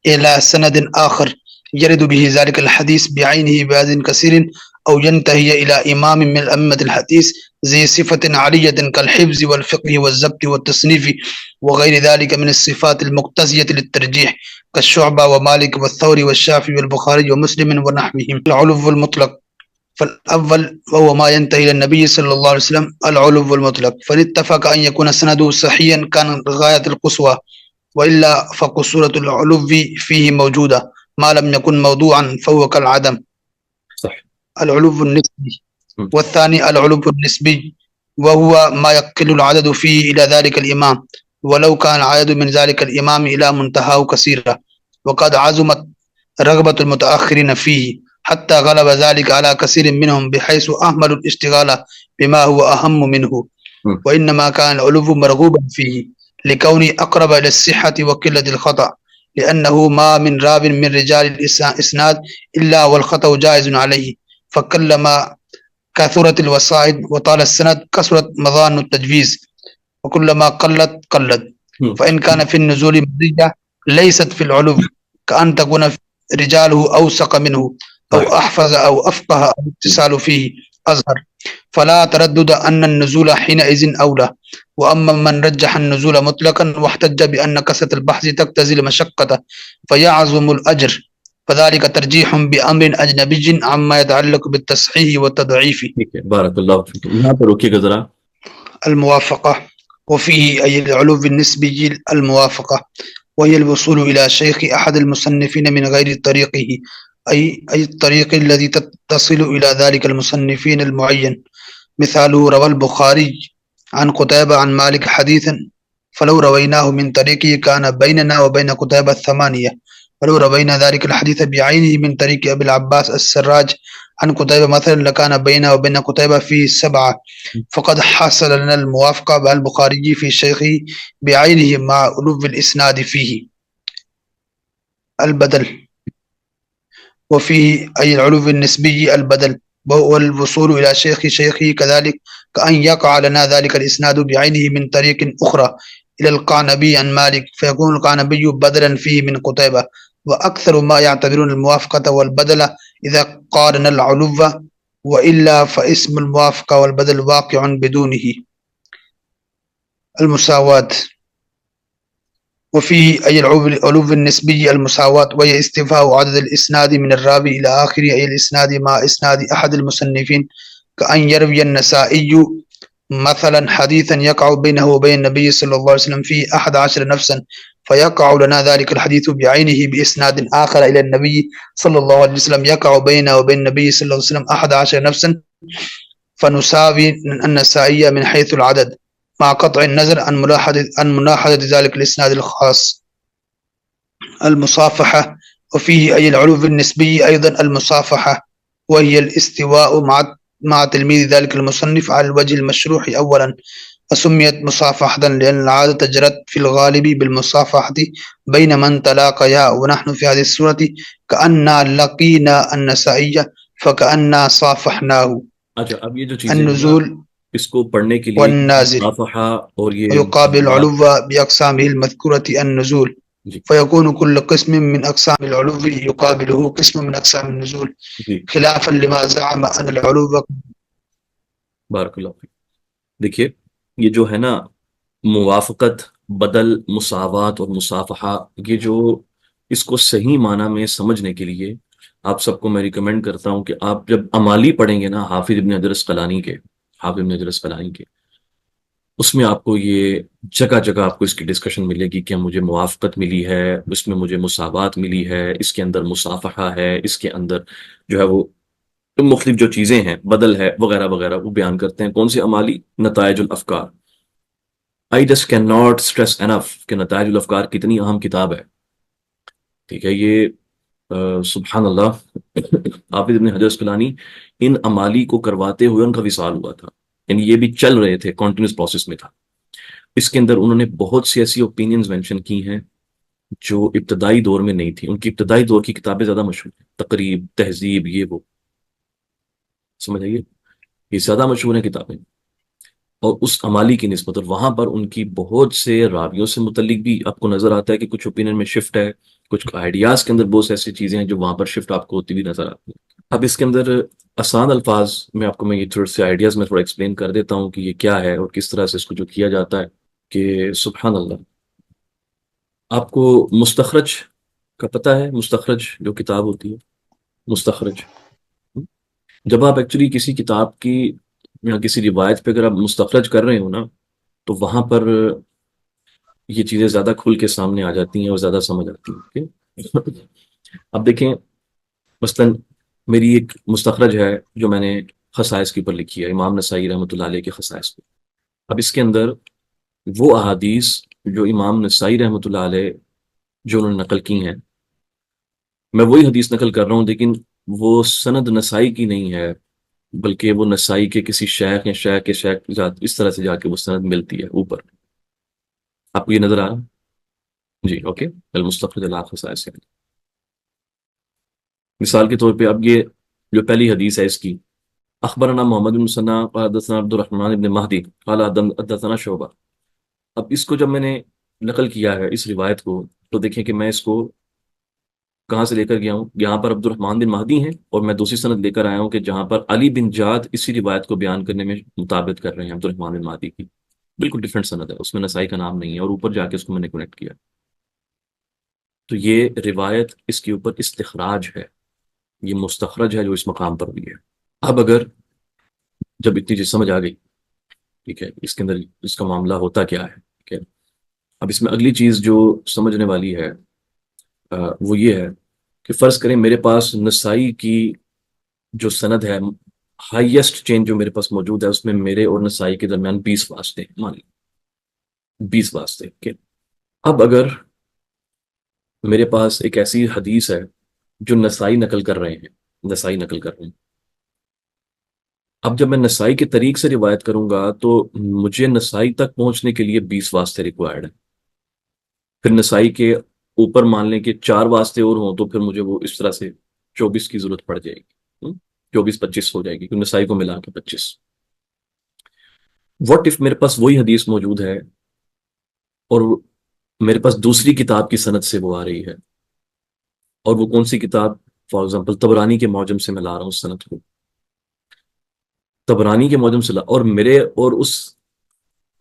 Speaker 2: إلى سند آخر يرد به ذلك الحديث بعينه بعدد كثير أو ينتهي إلى إمام من أئمة الحديث ذي صفة عالية كالحفظ والفقه والضبط والتصنيف وغير ذلك من الصفات المقتضية للترجيح كالشعبة ومالك والثوري والشافعي والبخاري ومسلم ونحوهم. العلو المطلق فالأول وهو ما ينتهي إلى النبي صلى الله عليه وسلم العلو المطلق، فإن اتفق أن يكون سنده صحيا كان غاية القصوى، وإلا فقصورة العلو فيه موجودة ما لم يكن موضوعا فهو كالعدم.
Speaker 1: صح.
Speaker 2: العلو النسبي. والثاني العلو النسبي، وهو ما يقل العدد فيه إلى ذلك الإمام ولو كان العدد من ذلك الإمام إلى منتهاه كثيرا، وقد عزمت رغبة المتأخرين فيه حتى غلب ذلك على كثير منهم بحيث أهملوا الاشتغال بما هو أهم منه، وإنما كان العلو مرغوبا فيه لكون أقرب إلى الصحة وقلة الخطأ، لأنه ما من راو من رجال الإسناد إلا والخطأ جائز عليه، فكلما كثرت الوسائد وطال السند كثرت مظان التجويز، وكلما قلت فإن كان في النزول مزية ليست في العلو، كأن تكون رجاله أوثق منه أو أحفظ أو أفقه أو اتصال فيه أظهر، فلا تردد أن النزول حينئذ أولى. وأما من رجح النزول مطلقا واحتج بأن كثرة البحث تقتضي المشقة فيعظم الأجر، فذلك ترجيح بأمر أجنبي عما يتعلق بالتصحيح والتضعيف.
Speaker 1: بارك الله فيكم. یہاں پر روکیے گا ذرا.
Speaker 2: الموافقة. وفيه أي العلو النسبي الموافقة، وهي الوصول إلى شيخ أحد المصنفين من غير طريقه، أي الطريق الذي تصل إلى ذلك المصنفين المعين. مثاله روى البخاري عن قتيبة عن مالك حديثا فلو رويناه من طريقه كان بيننا وبين قتيبة 8، ولو روينا ذلك الحديث بعينه من طريق أبي العباس السراج عن قتيبة مثلا لكان بيننا وبين قتيبة فيه 7، فقد حصل لنا الموافقة مع البخاري في شيخه بعينه مع علو الإسناد فيه. البدل. وفيه أي العلو النسبي البدل، وهو الوصول إلى شيخه كذلك، كأن يقع لنا ذلك الإسناد بعينه من طريق أخرى إلى القعنبي عن مالك فيكون القعنبي بدلا فيه من قتيبة. وأكثر ما يعتبرون الموافقة والبدل إذا قارن العلو، وإلا فاسم الموافقة والبدل واقع بدونه. المساواة. وفيه أي العلو النسبي المساواة، وهي استيفاء عدد الإسناد من الراوي إلى آخره، أي الإسناد مع إسناد أحد المصنفين، كأن يروي النسائي مثلا حديثا يقع بينه وبين النبي صلى الله عليه وسلم فيه 11 نفسا، فيقع لنا ذلك الحديث بعينه بإسناد آخر إلى النبي صلى الله عليه وسلم يقع بينه وبين النبي صلى الله عليه وسلم 11 نفسا، فنساوي النسائي من حيث العدد مع قطع النظر عن ملاحظة ذلك الإسناد الخاص. المصافحة. وفيه أي العلو النسبي أيضا المصافحة، وهي الاستواء مع تلميذ ذلك المصنف على الوجه المشروح أولا، وسميت مصافحة لأن العادة جرت في الغالب بالمصافحة بين من تلاقيا، ونحن في هذه الصورة كأننا لقينا النسائي فكأننا صافحناه.
Speaker 1: اچھا اب یہ جو چیزیں
Speaker 2: النزول
Speaker 1: اس کو پڑھنے کے لیے
Speaker 2: والنازل.
Speaker 1: مصافحہ اور یہ
Speaker 2: ويقابل العلو بأقسامه المذكورة النزول، فيكون كل قسم من أقسام العلو يقابله قسم من أقسام النزول، خلافا لما زعم أن العلو.
Speaker 1: بارک اللہ فیک. دیکھیے یہ جو ہے نا موافقت، بدل، مساوات اور مصافحہ، یہ جو اس کو صحیح معنی میں سمجھنے کے لیے آپ سب کو میں ریکمینڈ کرتا ہوں کہ آپ جب امالی پڑھیں گے نا حافظ ابن حجر اسقلانی کے، اس میں آپ کو یہ جگہ جگہ آپ کو اس کی ڈسکشن ملے گی کہ مجھے موافقت ملی ہے، اس میں مجھے مساوات ملی ہے، اس کے اندر مصافحہ ہے، اس کے اندر جو ہے وہ مختلف جو چیزیں ہیں، بدل ہے وغیرہ وغیرہ، وہ بیان کرتے ہیں. کون سی امالی؟ نتائج الافکار. I just cannot stress enough کہ نتائج الافکار کتنی اہم کتاب ہے. ٹھیک ہے، یہ سبحان اللہ حافظ ابن حجر اسقلانی ان امالی کو کرواتے ہوئے ان کا وصال ہوا تھا، یعنی یہ بھی چل رہے تھے، کنٹینیوس پروسیس میں تھا. اس کے اندر انہوں نے بہت سی ایسی اوپینینز مینشن کی ہیں جو ابتدائی دور میں نہیں تھی. ان کی ابتدائی دور کی کتابیں زیادہ مشہور ہیں، تقریب، تہذیب، یہ وہ، سمجھ آئیے، یہ زیادہ مشہور ہیں کتابیں. اور اس امالی کی نسبت، اور وہاں پر ان کی بہت سے راویوں سے متعلق بھی آپ کو نظر آتا ہے کہ کچھ اوپینین میں شفٹ ہے، کچھ آئیڈیاز کے اندر بہت سی ایسی چیزیں ہیں جو وہاں پر شفٹ آپ کو ہوتی بھی نظر آتی ہیں. اب اس کے اندر آسان الفاظ میں آپ کو میں یہ تھوڑے سے آئیڈیاز میں تھوڑا ایکسپلین کر دیتا ہوں کہ یہ کیا ہے اور کس طرح سے اس کو جو کیا جاتا ہے. کہ سبحان اللہ، آپ کو مستخرج کا پتہ ہے؟ مستخرج جو کتاب ہوتی ہے، مستخرج جب آپ ایکچولی کسی کتاب کی یا کسی روایت پہ اگر آپ مستخرج کر رہے ہو نا، تو وہاں پر یہ چیزیں زیادہ کھل کے سامنے آ جاتی ہیں اور زیادہ سمجھ آتی ہیں. اوکے. اب دیکھیں، مثلاً میری ایک مستخرج ہے جو میں نے خصائص کے اوپر لکھی ہے، امام نسائی رحمۃ اللہ علیہ کے خصائص پہ. اب اس کے اندر وہ احادیث جو امام نسائی رحمۃ اللہ علیہ جو انہوں نے نقل کی ہیں، میں وہی حدیث نقل کر رہا ہوں، لیکن وہ سند نسائی کی نہیں ہے، بلکہ وہ نسائی کے کسی شیخ یا شیخ کے شیخ اس طرح سے جا کے وہ سند ملتی ہے اوپر. آپ کو یہ نظر آ رہا ہے؟ جی اوکے. المستخرج علی خصائص. مثال کے طور پہ اب یہ جو پہلی حدیث ہے اس کی، اخبرنا محمد بن مسنہ قال حدثنا عبد الرحمن بن مہدی قال حدثنا شعبہ. اب اس کو جب میں نے نقل کیا ہے اس روایت کو، تو دیکھیں کہ میں اس کو کہاں سے لے کر گیا ہوں. یہاں پر عبد الرحمن بن مہدی ہیں، اور میں دوسری سند لے کر آیا ہوں کہ جہاں پر علی بن جاد اسی روایت کو بیان کرنے میں مطابقت کر رہے ہیں عبد الرحمن بن مہدی کی. بالکل ڈفرینٹ سند ہے، اس میں نسائی کا نام نہیں ہے، اور اوپر جا کے اس کو میں نے کنیکٹ کیا. تو یہ روایت اس کے اوپر استخراج ہے، یہ مستخرج ہے جو اس مقام پر ہوئی ہے. اب اگر جب اتنی چیز سمجھ آ گئی، ٹھیک ہے، اس کے اندر اس کا معاملہ ہوتا کیا ہے، ٹھیک ہے. اب اس میں اگلی چیز جو سمجھنے والی ہے وہ یہ ہے کہ فرض کریں میرے پاس نسائی کی جو سند ہے، ہائیسٹ چین جو میرے پاس موجود ہے، اس میں میرے اور نسائی کے درمیان 20 واسطے ہیں، مان لیں 20 واسطے. ٹھیک ہے. اب اگر میرے پاس ایک ایسی حدیث ہے جو نسائی نقل کر رہے ہیں، نسائی نقل کر رہے ہیں، اب جب میں نسائی کے طریق سے روایت کروں گا تو مجھے نسائی تک پہنچنے کے لیے 20 واسطے ریکوائرڈ ہیں. پھر نسائی کے اوپر مان لیں کہ 4 واسطے اور ہوں، تو پھر مجھے وہ اس طرح سے 24 کی ضرورت پڑ جائے گی. 24-25 ہو جائے گی، کیونکہ نسائی کو ملا کے 25. واٹ اف میرے پاس وہی حدیث موجود ہے اور میرے پاس دوسری کتاب کی سند سے وہ آ رہی ہے، اور وہ کون سی کتاب؟ فار ایگزامپل طبرانی کے معجم سے میں لا رہا ہوں اس سند کو، طبرانی کے معجم سے اور میرے اور اس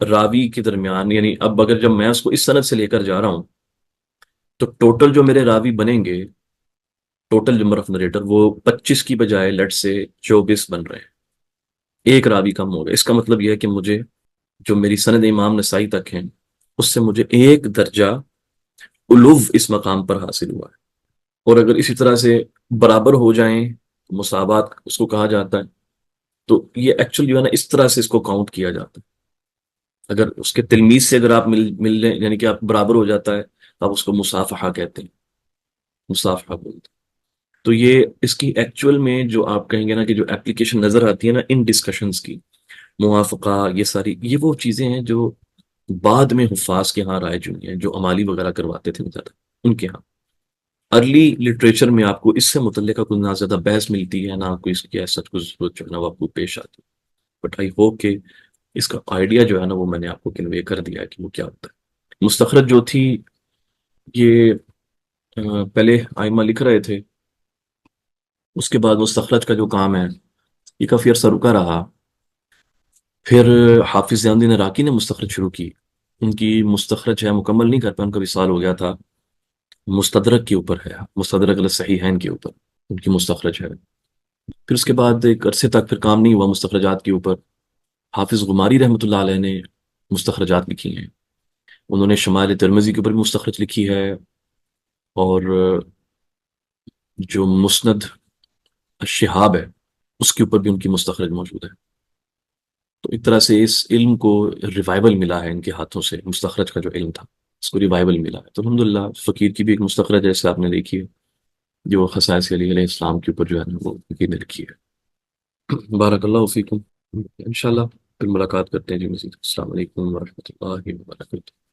Speaker 1: راوی کے درمیان، یعنی اب اگر جب میں اس کو اس سند سے لے کر جا رہا ہوں، تو ٹوٹل جو میرے راوی بنیں گے، ٹوٹل نمبر آف نریٹر، وہ 25 کی بجائے لٹ سے 24 بن رہے ہیں. ایک راوی کم ہو گیا. اس کا مطلب یہ ہے کہ مجھے جو میری سند امام نسائی تک ہیں، اس سے مجھے ایک درجہ علو اس مقام پر حاصل ہوا ہے. اور اگر اسی طرح سے برابر ہو جائیں، مساوات اس کو کہا جاتا ہے. تو یہ ایکچولی جو ہے نا، اس طرح سے اس کو کاؤنٹ کیا جاتا ہے. اگر اس کے تلمیذ سے اگر آپ مل لیں، یعنی کہ آپ برابر ہو جاتا ہے، آپ اس کو مصافحہ کہتے ہیں، مصافحہ بولتے ہیں. تو یہ اس کی ایکچوئل میں جو آپ کہیں گے نا کہ جو اپلیکیشن نظر آتی ہے نا ان ڈسکشنز کی، موافقہ، یہ ساری یہ وہ چیزیں ہیں جو بعد میں حفاظ کے ہاں رائج ہوئی ہیں، جو امالی وغیرہ کرواتے تھے زیادہ ان کے ہاں. ارلی لٹریچر میں آپ کو اس سے متعلقہ کوئی نہ زیادہ بحث ملتی ہے، نہ کوئی اس کی ایسا کچھ ضرورت جو ہے نا وہ آپ کو پیش آتی ہے. بٹ آئی ہوپ کہ اس کا آئیڈیا جو ہے نا وہ میں نے آپ کو کنوے کر دیا ہے کہ وہ کیا ہوتا ہے. مستخرج جو تھی یہ پہلے آئمہ لکھ رہے تھے، اس کے بعد مستخرج کا جو کام ہے یہ کافی عرصہ رکا رہا. پھر حافظ زیان الدین عراقی نے مستخرج شروع کی. ان کی مستخرج ہے، مکمل نہیں کر پایا، ان کا وصال ہو گیا تھا. مستدرک کے اوپر ہے، مستدرک علی الصحیحین کے اوپر ان کی مستخرج ہے. پھر اس کے بعد ایک عرصے تک پھر کام نہیں ہوا مستخرجات کے اوپر. حافظ غماری رحمۃ اللہ علیہ نے مستخرجات لکھی ہیں. انہوں نے شمال ترمذی کے اوپر بھی مستخرج لکھی ہے، اور جو مسند الشہاب ہے اس کے اوپر بھی ان کی مستخرج موجود ہے. تو ایک طرح سے اس علم کو ریوائول ملا ہے ان کے ہاتھوں سے، مستخرج کا جو علم تھا اس کو ریوائول ملا ہے. تو الحمدللہ فقیر کی بھی ایک مستخرج جیسے آپ نے دیکھی ہے، جو خصائص علی علیہ السلام کے اوپر جو ہے نا وہ فقیر نے لکھی ہے. بارک اللہ فیکم. انشاءاللہ پھر ملاقات کرتے ہیں جی مزید. السلام علیکم ورحمۃ اللہ وبرکاتہ.